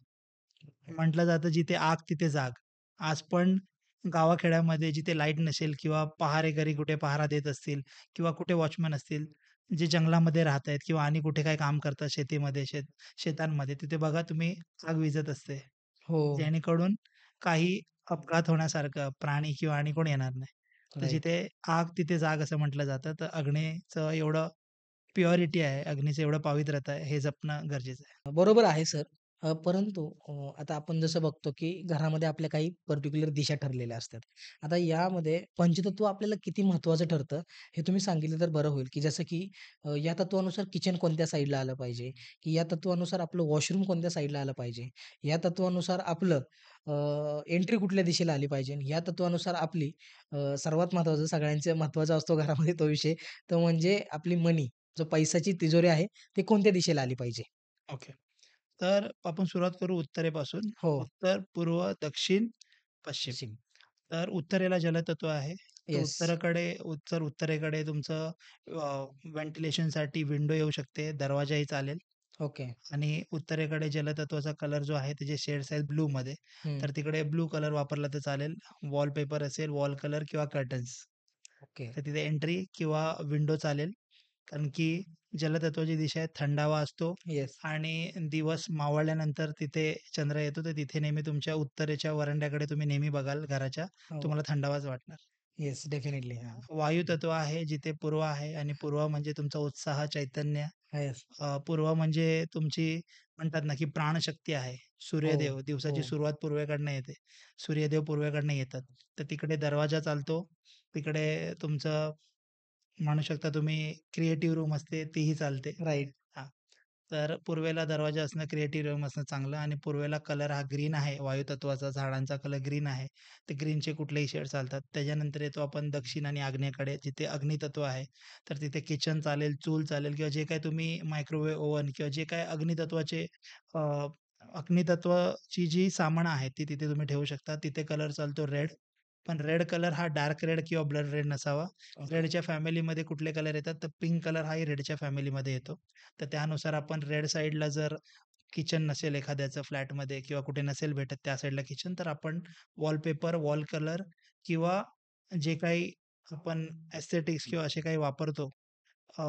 Speaker 2: म्हटलं जातं जिथे आग तिथे जाग. आज पण गावाखेड्यामध्ये जिथे लाईट नसेल किंवा पहारेकरी कुठे पहारा देत असतील किंवा कुठे वॉचमन असतील, जे जंगलामध्ये राहत आहेत किंवा आणि कुठे काही काम करतात शेतीमध्ये, शेतांमध्ये, तिथे बघा तुम्ही आग विझत असते.
Speaker 1: हो.
Speaker 2: जेणेकरून काही अपघात होण्यासारखं प्राणी किंवा आणि कोण येणार नाही. तर
Speaker 1: राइट.
Speaker 2: जिथे आग तिथे जाग असं म्हटलं जातं. तर अग्नीचं एवढं प्युरिटी आहे, अग्नीचं एवढं पावित्र्यता आहे, हे जपणं गरजेचं आहे.
Speaker 1: बरोबर आहे सर. परंतु आता आपण जसं बघतो, की घरामध्ये आपल्या काही पर्टिक्युलर दिशा ठरलेल्या असतात. आता यामध्ये पंचतत्व आपल्याला किती महत्त्वाचं ठरतं, हे तुम्ही सांगितलं तर बरं होईल, की जसं की या तत्वानुसार किचन कोणत्या साइडला आलं पाहिजे, की या तत्वानुसार आपलं वॉशरूम कोणत्या साइडला आलं पाहिजे, या तत्वानुसार आपलं एंट्री कुठल्या दिशेला आली पाहिजे, या तत्वानुसार आपली सर्वात महत्त्वाचं सगळ्यांचा महत्त्वाचा असतो घरामध्ये तो विषय, तो म्हणजे आपली मनी, जो पैशाची तिजोरी आहे, ती कोणत्या दिशेला आली पाहिजे.
Speaker 2: ओके. तर आपण सुरुवात करू उत्तरेपासून.
Speaker 1: हो.
Speaker 2: उत्तर, पूर्व, दक्षिण, पश्चिम.
Speaker 1: पश्चिम.
Speaker 2: तर उत्तरेला जलतत्व आहे. तर
Speaker 1: येस.
Speaker 2: उत्तरेकडे तुमचं व्हेंटिलेशनसाठी विंडो येऊ शकते, दरवाजाही चालेल.
Speaker 1: ओके.
Speaker 2: आणि उत्तरेकडे जलतत्वाचा कलर जो आहे त्याचे शेड्स आहेत ब्लूमध्ये.
Speaker 1: हं.
Speaker 2: तर तिकडे ब्लू कलर वापरला तर चालेल. वॉलपेपर असेल, वॉल कलर किंवा कर्टन्स.
Speaker 1: ओके.
Speaker 2: तर तिथे एंट्री किंवा विंडो चालेल. कारण की जलतत्वाची दिशा आहे, थंडावा असतो
Speaker 1: येस.
Speaker 2: आणि दिवस मावळल्यानंतर तिथे चंद्र येतो, तर तिथे नेहमी तुमच्या उत्तरेच्या वरांड्याकडे तुम्ही नेहमी बघाल घराच्या,
Speaker 1: हो.
Speaker 2: तुम्हाला थंडावाच वाटणार.
Speaker 1: येस. डेफिनिटली. हां.
Speaker 2: वायू तत्व आहे जिथे पूर्व आहे आणि पूर्व म्हणजे तुमचा उत्साह, चैतन्य.
Speaker 1: येस.
Speaker 2: पूर्व म्हणजे तुमची म्हणतात ना, की प्राणशक्ती आहे.
Speaker 1: हो.
Speaker 2: सूर्यदेव,
Speaker 1: हो.
Speaker 2: दिवसाची सुरुवात पूर्वेकडनं येते. सूर्यदेव पूर्वेकडनं येतात. तर तिकडे दरवाजा चालतो. तिकडे तुमचं म्हणू शकता तुम्ही क्रिएटिव्ह रूम असते तीही चालते.
Speaker 1: राइट.
Speaker 2: हां. तर पूर्वेला दरवाजा असणं, क्रिएटिव्ह रूम असणं चांगलं. आणि पूर्वेला कलर हा ग्रीन आहे, वायुतत्वाचा झाडांचा कलर ग्रीन आहे. ते ग्रीनचे कुठलेही शेड चालतात. त्याच्यानंतर येतो आपण दक्षिण आणि आग्नेयेकडे, जिथे अग्नितत्व आहे. तर तिथे किचन चालेल, चूल चालेल किंवा जे काही तुम्ही मायक्रोवेव्ह ओव्हन किंवा जे काही अग्नितत्वाचे अ, अग्नितत्वाची जी सामानं आहेत, ती तिथे तुम्ही ठेवू शकता. तिथे कलर चालतो रेड. पण रेड कलर हा डार्क रेड किंवा ब्लड रेड नसावा.
Speaker 1: ओके.
Speaker 2: रेडच्या फॅमिलीमध्ये कुठले कलर येतात, तर पिंक कलर हाही रेडच्या फॅमिलीमध्ये येतो. तर त्यानुसार आपण रेड साइडला जर किचन नसेल एखाद्याचं फ्लॅटमध्ये किंवा कुठे नसेल भेटत त्या साइडला किचन, तर आपण वॉलपेपर, वॉल कलर किंवा जे काही आपण एस्थेटिक्स किंवा असे काही वापरतो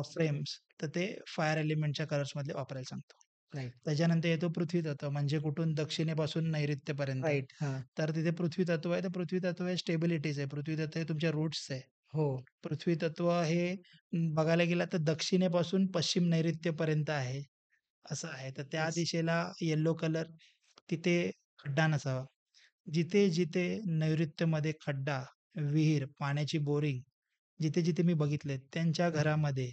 Speaker 2: फ्रेम्स, तर ते फायर एलिमेंटच्या कलर्समधले वापरायला सांगतो.
Speaker 1: राइट.
Speaker 2: त्याच्यानंतर येतो पृथ्वी तत्व, म्हणजे कुठून दक्षिणेपासून नैऋत्येपर्यंत.
Speaker 1: राइट. हां.
Speaker 2: तर तिथे पृथ्वी तत्व आहे. तर पृथ्वी तत्व हे स्टेबिलिटीज आहे. पृथ्वी तत्व हे तुमच्या रूट्स आहे.
Speaker 1: हो.
Speaker 2: पृथ्वी तत्व हे बघायला गेलं तर दक्षिणेपासून पश्चिम नैऋत्येपर्यंत आहे, असं आहे. तर त्या
Speaker 1: येस.
Speaker 2: दिशेला येलो कलर, तिथे खड्डा नसावा. जिथे-जिथे नैऋत्यमध्ये खड्डा, विहीर, पाण्याची बोरिंग जिथे-जिथे मी बघितले त्यांच्या
Speaker 1: हां.
Speaker 2: घरामध्ये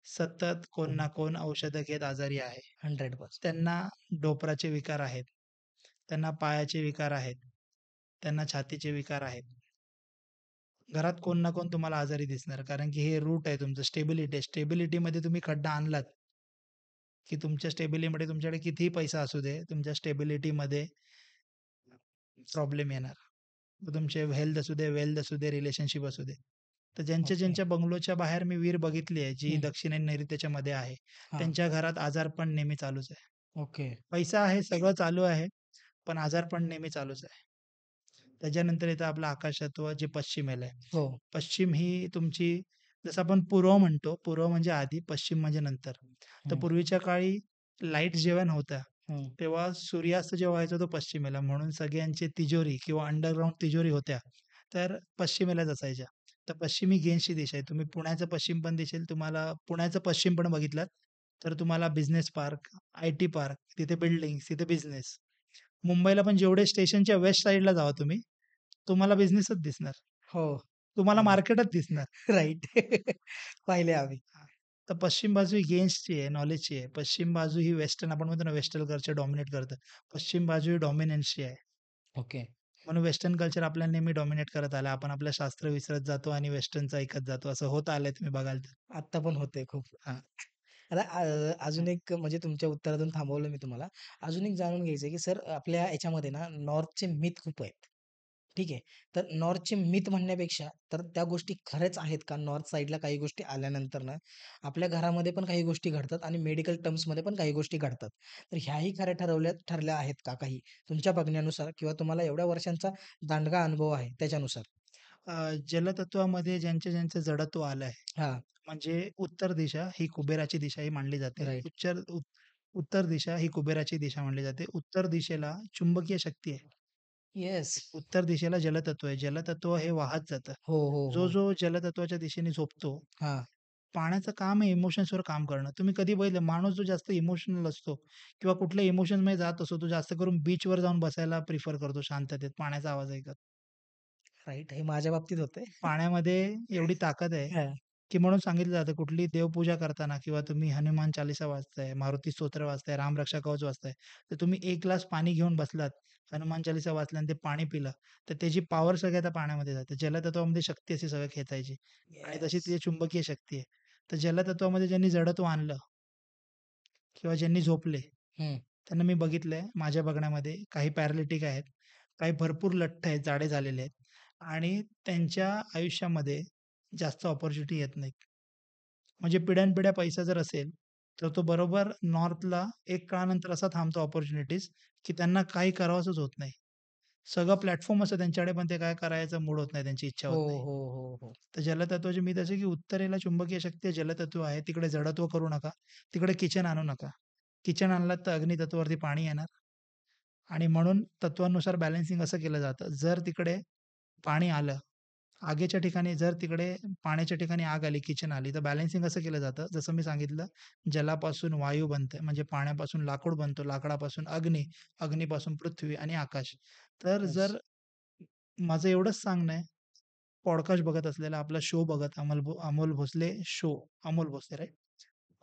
Speaker 2: सतत कोण ना कोण औषधं घेत आजारी आहे.
Speaker 1: 100%.
Speaker 2: त्यांना डोपराचे विकार आहेत. त्यांना पायाचे विकार आहेत. त्यांना छातीचे विकार आहेत. घरात कोण ना कोण तुम्हाला आजारी दिसणार. कारण की हे रूट आहे तुमचं स्टेबिलिटी आहे. स्टेबिलिटीमध्ये तुम्ही खड्डा आणलात, की तुमच्या स्टेबिलिटीमध्ये तुमच्याकडे कितीही पैसा असू दे, तुमच्या स्टेबिलिटीमध्ये प्रॉब्लेम येणार. मग तुमचे हेल्थ असू दे, वेल्थ असू दे, रिलेशनशिप असू दे. तर ज्यांच्या
Speaker 1: ओके.
Speaker 2: ज्यांच्या बंगलोच्या बाहेर मी विहीर बघितली आहे, जी
Speaker 1: हं.
Speaker 2: दक्षिण नैऋत्येच्या मध्ये आहे.
Speaker 1: हां.
Speaker 2: त्यांच्या घरात आजारपण नेहमी चालूच आहे.
Speaker 1: ओके.
Speaker 2: पैसा आहे, सगळं चालू आहे, पण आजारपण नेहमी चालूच आहे. त्याच्यानंतर येतं आपलं आकाशतत्व जे पश्चिमेला आहे.
Speaker 1: हो.
Speaker 2: पश्चिम ही तुमची जसं आपण पूर्व म्हणतो, पूर्व म्हणजे आधी, पश्चिम म्हणजे नंतर. तर
Speaker 1: हं.
Speaker 2: पूर्वीच्या काळी लाईट्स जेव्हा नव्हत्या,
Speaker 1: हं.
Speaker 2: तेव्हा सूर्यास्त जेव्हा व्हायचा तो पश्चिमेला. म्हणून सगळ्यांची तिजोरी किंवा अंडरग्राउंड तिजोरी होत्या, तर पश्चिमेलाच असायच्या. तर पश्चिमी गेंजची दिशा आहे. तुम्ही पुण्याचं पश्चिम पण दिसेल तुम्हाला पुण्याचं पश्चिम पण बघितलात, तर तुम्हाला बिझनेस पार्क, आय-टी पार्क, तिथे बिल्डिंग्स, तिथे बिझनेस. मुंबईला पण जेवढे स्टेशनच्या वेस्ट साइडला जावा तुम्ही, तुम्हाला बिझनेसच दिसणार.
Speaker 1: हो.
Speaker 2: तुम्हाला
Speaker 1: अगदी.
Speaker 2: मार्केटच दिसणार.
Speaker 1: राइट. पाहिले आम्ही.
Speaker 2: हां. तर पश्चिम बाजू ही गेम्सची आहे, नॉलेजची आहे. पश्चिम बाजू ही वेस्टर्न आपण म्हणतो ना, वेस्टर्न कल्चर डॉमिनेट करतं. पश्चिम बाजू ही डॉमिनन्सची आहे.
Speaker 1: ओके.
Speaker 2: म्हणून वेस्टर्न कल्चर आपल्याला नेहमी डॉमिनेट करत आलं. आपण आपलं शास्त्र विसरत जातो आणि वेस्टर्नचं ऐकत जातो. असं होत आलंय तुम्ही बघाल तर.
Speaker 1: आत्ता पण होतंय खूप.
Speaker 2: हां.
Speaker 1: आता
Speaker 2: हं.
Speaker 1: अजून एक म्हणजे तुमच्या उत्तरातून थांबवलं मी तुम्हाला. अजून एक जाणून घ्यायचं की सर आपल्या याच्यामध्ये ना नॉर्थचे मिथ खूप आहेत. ठीक आहे. तर नॉर्थचे मिथ म्हणण्यापेक्षा तर त्या गोष्टी खऱ्याच आहेत का? नॉर्थ साइडला काही गोष्टी आल्यानंतर ना, आपल्या घरामध्ये पण काही गोष्टी घडतात आणि मेडिकल टर्म्समध्ये पण काही गोष्टी घडतात. तर ह्याही खऱ्या ठरल्या आहेत का काही? तुमच्या बघण्यानुसार किंवा तुम्हाला एवढ्या वर्षांचा दांडगा अनुभव आहे त्याच्यानुसार?
Speaker 2: जलतत्वामध्ये ज्यांचं जडत्व आलंय,
Speaker 1: हां.
Speaker 2: म्हणजे उत्तर दिशा ही कुबेराची दिशा ही मानली जाते.
Speaker 1: राइट.
Speaker 2: उत्तर दिशा ही कुबेराची दिशा मानली जाते. उत्तर दिशेला चुंबकीय शक्ती आहे.
Speaker 1: येस.
Speaker 2: उत्तर दिशेला जलतत्व आहे. जलतत्व हे वाहत जातं.
Speaker 1: हो, हो,
Speaker 2: जो
Speaker 1: हो.
Speaker 2: जो जलतत्वाच्या दिशेने झोपतो,
Speaker 1: हां.
Speaker 2: पाण्याचं काम आहे इमोशन्सवर काम करणं. तुम्ही कधी बघितलं माणूस जो जास्त इमोशनल असतो किंवा कुठल्या इमोशनमध्ये जात असतो, तो जास्त करून बीचवर जाऊन बसायला प्रिफर करतो शांततेत, पाण्याचा आवाज ऐकत.
Speaker 1: राइट. हे माझ्या बाबतीत होतंय.
Speaker 2: पाण्यामध्ये एवढी ताकद आहे,
Speaker 1: हां.
Speaker 2: की म्हणून सांगितलं जातं कुठली देवपूजा करताना किंवा तुम्ही हनुमान चालीसा वाचताय, मारुती स्तोत्र वाचताय, रामरक्षा कवच वाचताय, तर तुम्ही 1 ग्लास पाणी घेऊन बसलात, हनुमान चालीसा वाचला आणि ते पाणी पिलं, तर त्याची पॉवर सगळ्या त्या पाण्यामध्ये जाते. जलतत्वामध्ये शक्ती असते सगळं खेचायची आणि तशी
Speaker 1: येस.
Speaker 2: तिची चुंबकीय शक्ती आहे. तर जलतत्वामध्ये ज्यांनी जडत्व आणलं किंवा ज्यांनी झोपले,
Speaker 1: हं.
Speaker 2: त्यांना मी बघितलंय माझ्या बघण्यामध्ये काही पॅरालिटिक आहेत, काही भरपूर लठ्ठ आहेत, जाडे झालेले आहेत आणि त्यांच्या आयुष्यामध्ये जास्त अपॉर्च्युनिटी येत नाहीत. म्हणजे पिढ्यानपिढ्या पैसा जर असेल, तर तो बरोबर नॉर्थला एक काळानंतर असा थांबतो अपॉर्च्युनिटीज, की त्यांना काही करावंसंच होत नाही. सगळं प्लॅटफॉर्म असतं त्यांच्याकडे, पण ते काय करायचं मूड होत नाही, त्यांची इच्छा
Speaker 1: हो,
Speaker 2: होत नाही.
Speaker 1: हो, हो, हो.
Speaker 2: तर जलतत्वाचे मी तसे की उत्तरेला चुंबकीय शक्ती जलतत्व आहे. तिकडे जडत्व करू नका. तिकडे किचन आणू नका. किचन आणलात तर अग्नितत्वावरती पाणी येणार आणि म्हणून तत्वानुसार बॅलन्सिंग असं केलं जातं. जर तिकडे पाणी आलं, आगीच्या ठिकाणी जर तिकडे पाण्याच्या ठिकाणी आग आली, किचन आली, तर बॅलन्सिंग असं केलं जातं, जसं मी सांगितलं, जलापासून वायू बनते, म्हणजे पाण्यापासून लाकूड बनतो, लाकडापासून अग्नी, अग्नीपासून पृथ्वी आणि आकाश. तर
Speaker 1: येस.
Speaker 2: जर माझं एवढंच सांगणं आहे, पॉडकास्ट बघत असलेला आपला शो बघत Amol Bhosale show, Amol Bhosale right?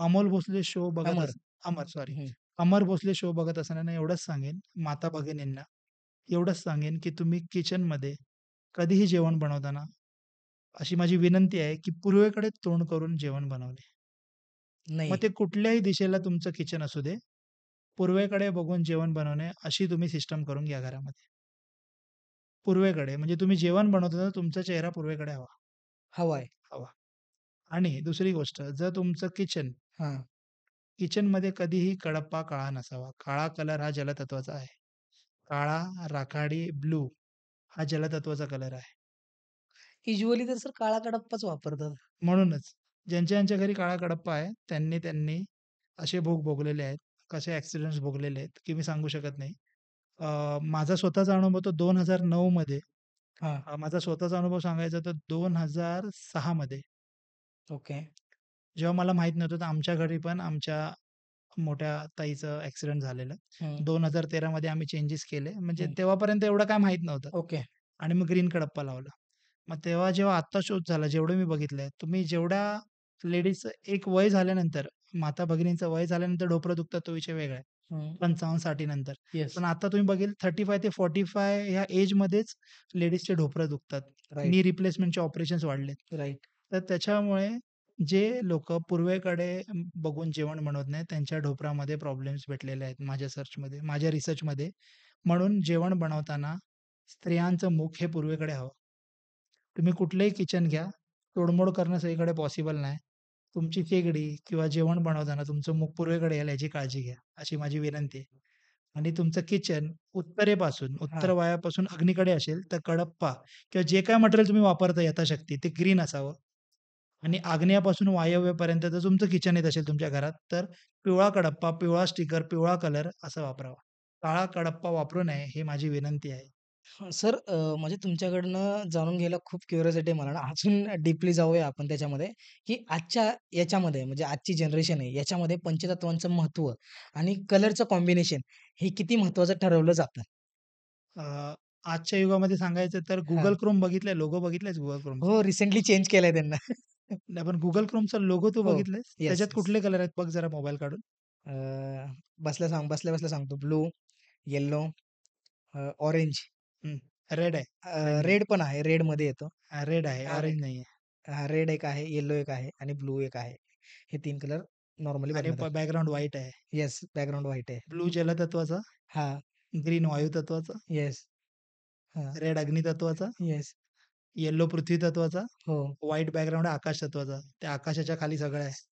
Speaker 2: Amol Bhosale show बघत
Speaker 1: अमर.
Speaker 2: अमर सॉरी.
Speaker 1: हं.
Speaker 2: अमर भोसले शो बघत असताना एवढंच सांगेन, माता भगिनींना एवढंच सांगेन, की तुम्ही किचनमध्ये कधीही जेवण बनवताना अशी माझी विनंती आहे, की पूर्वेकडे तोंड करून जेवण बनवणे. मग
Speaker 1: नाही.
Speaker 2: ते कुठल्याही दिशेला तुमचं किचन असू दे, पूर्वेकडे बघून जेवण बनवणे अशी तुम्ही सिस्टम करून घ्या घरामध्ये. पूर्वेकडे म्हणजे तुम्ही जेवण बनवताना तुमचा चेहरा पूर्वेकडे हवा
Speaker 1: हवाय.
Speaker 2: हवा. आणि दुसरी गोष्ट जर तुमचं
Speaker 1: हां.
Speaker 2: किचनमध्ये कधीही कडप्पा काळा नसावा. काळा कलर हा जलतत्वाचा आहे. काळा, राखाडी, ब्लू हा जलतत्वाचा कलर आहे.
Speaker 1: युजुअली तर सर काळा कडप्पाच वापरतात.
Speaker 2: म्हणूनच ज्यांच्या घरी काळा कडप्पा आहे, त्यांनी असे भोग भोगलेले आहेत, कसे ॲक्सिडेंट्स भोगलेले आहेत, की मी सांगू शकत नाही. माझा स्वतःचा अनुभव तो 2009 मध्ये
Speaker 1: हां.
Speaker 2: माझा स्वतःचा अनुभव सांगायचा तर 2006 मध्ये
Speaker 1: ओके.
Speaker 2: जेव्हा मला माहीत नव्हतं, तर आमच्या घरी पण आमच्या मोठ्या ताईचं ॲक्सिडेंट झालेलं.
Speaker 1: हं.
Speaker 2: 2013 मध्ये आम्ही चेंजेस केले. म्हणजे
Speaker 1: हं.
Speaker 2: तेव्हापर्यंत एवढं काय माहीत नव्हतं
Speaker 1: ओके.
Speaker 2: आणि मग ग्रीन कडप्पा लावला. मग तेव्हा जेव्हा आत्ता शोध झाला, जेवढे मी बघितलंय, तुम्ही जेवढ्या लेडीजचं एक वय झाल्यानंतर, माता-भगिनींचं वय झाल्यानंतर डोपरं दुखतं तो विषय वेगळा आहे.
Speaker 1: हं.
Speaker 2: 55-60 नंतर.
Speaker 1: येस.
Speaker 2: पण आता तुम्ही बघेल 35 ते 45 ह्या एजमध्येच लेडीजचे ढोपरं दुखतात.
Speaker 1: राइट,
Speaker 2: नी रिप्लेसमेंटचे ऑपरेशन्स वाढलेत.
Speaker 1: राइट.
Speaker 2: तर त्याच्यामुळे जे लोकं पूर्वेकडे बघून जेवण बनवत नाहीत, त्यांच्या ढोपरामध्ये प्रॉब्लेम्स भेटलेले आहेत माझ्या सर्चमध्ये, माझ्या रिसर्चमध्ये. म्हणून जेवण बनवताना स्त्रियांचं मुख हे पूर्वेकडे हवं. तुम्ही कुठलंही किचन घ्या, तोडमोड करणं सगळीकडे पॉसिबल नाही. तुमची शेगडी किंवा जेवण बनवताना तुमचं मुख पूर्वेकडे यायला याची काळजी घ्या, अशी माझी विनंती आहे. आणि तुमचं किचन उत्तरेपासून, उत्तर
Speaker 1: हां.
Speaker 2: वायापासून अग्नीकडे असेल, तर कडप्पा किंवा जे काही मटेरियल तुम्ही वापरता यथाशक्ती ते ग्रीन असावं. आणि आग्नेयापासून वायव्येपर्यंतचं तुमचं किचन येत असेल तुमच्या घरात, तर पिवळा कडप्पा, पिवळा स्टिकर, पिवळा कलर असं वापरावा. काळा कडप्पा वापरू नये, ही माझी विनंती आहे.
Speaker 1: सर म्हणजे तुमच्याकडनं जाणून घ्यायला खूप क्युरिओसिटी आहे मला ना. अजून डीपली जाऊया आपण त्याच्यामध्ये, की आजच्या याच्यामध्ये म्हणजे आजची जनरेशन आहे, याच्यामध्ये पंचतत्वांचं महत्त्व आणि कलरचं कॉम्बिनेशन हे किती महत्त्वाचं ठरवलं जातं?
Speaker 2: अ, आजच्या युगामध्ये सांगायचं तर
Speaker 1: हां.
Speaker 2: Google Chrome बघितलंय, लोगो बघितलायस Google Chromeचा?
Speaker 1: हो, रिसेंटली चेंज केलंय त्यांना.
Speaker 2: नाही पण Google Chromeचा लोगो तू
Speaker 1: हो.
Speaker 2: बघितलायस?
Speaker 1: येस,
Speaker 2: त्याच्यात
Speaker 1: येस.
Speaker 2: कुठले कलर आहेत बघ जरा मोबाईल काढून.
Speaker 1: अ, बसल्या-बसल्या सांगतो. ब्लू, येलो, ऑरेंज,
Speaker 2: हं, रेड आहे. रेड नाही.
Speaker 1: रेड पण आहे. रेडमध्ये येतो.
Speaker 2: रेड आहे,
Speaker 1: अ,
Speaker 2: ऑरेंज नाहीये.
Speaker 1: रेड एक आहे, येलो एक आहे आणि ब्लू एक आहे. हे 3 कलर नॉर्मली
Speaker 2: आणि
Speaker 1: बघण्यात आले.
Speaker 2: बॅकग्राऊंड व्हाईट आहे.
Speaker 1: येस, बॅकग्राऊंड व्हाईट आहे.
Speaker 2: ब्लू जलतत्वाचा,
Speaker 1: हां,
Speaker 2: ग्रीन वायुतत्वाचा,
Speaker 1: येस. हां,
Speaker 2: रेड अग्नितत्वाचा,
Speaker 1: येस.
Speaker 2: येलो पृथ्वी तत्वाचा,
Speaker 1: हो.
Speaker 2: व्हाईट बॅकग्राऊंड आहे आकाश तत्वाचा. त्या आकाशाच्या खाली सगळं आहे.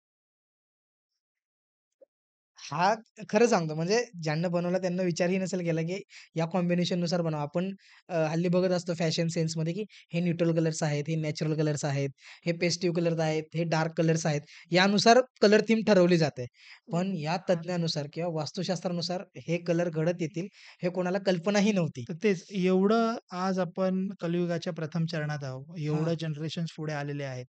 Speaker 1: हा खरं सांगतो म्हणजे ज्यांनी बनवला त्यांना विचारही नसेल केला, की या कॉम्बिनेशननुसार बनवा. आपण हल्ली बघत असतो फॅशन सेन्समध्ये, की हे न्यूट्रल कलर्स आहेत, हे नॅचरल कलर्स आहेत, हे पेस्टिव्ह कलर्स आहेत, हे डार्क कलर्स आहेत. यानुसार कलर थीम ठरवली जाते. पण या तज्ञानुसार किंवा वास्तुशास्त्रानुसार हे कलर घडत येतील, हे कोणाला कल्पनाही नव्हती.
Speaker 2: तर तेच एवढं आज आपण कलियुगाच्या प्रथम चरणात आहोत.
Speaker 1: हां,
Speaker 2: एवढं जनरेशन्स पुढे आलेले आहेत.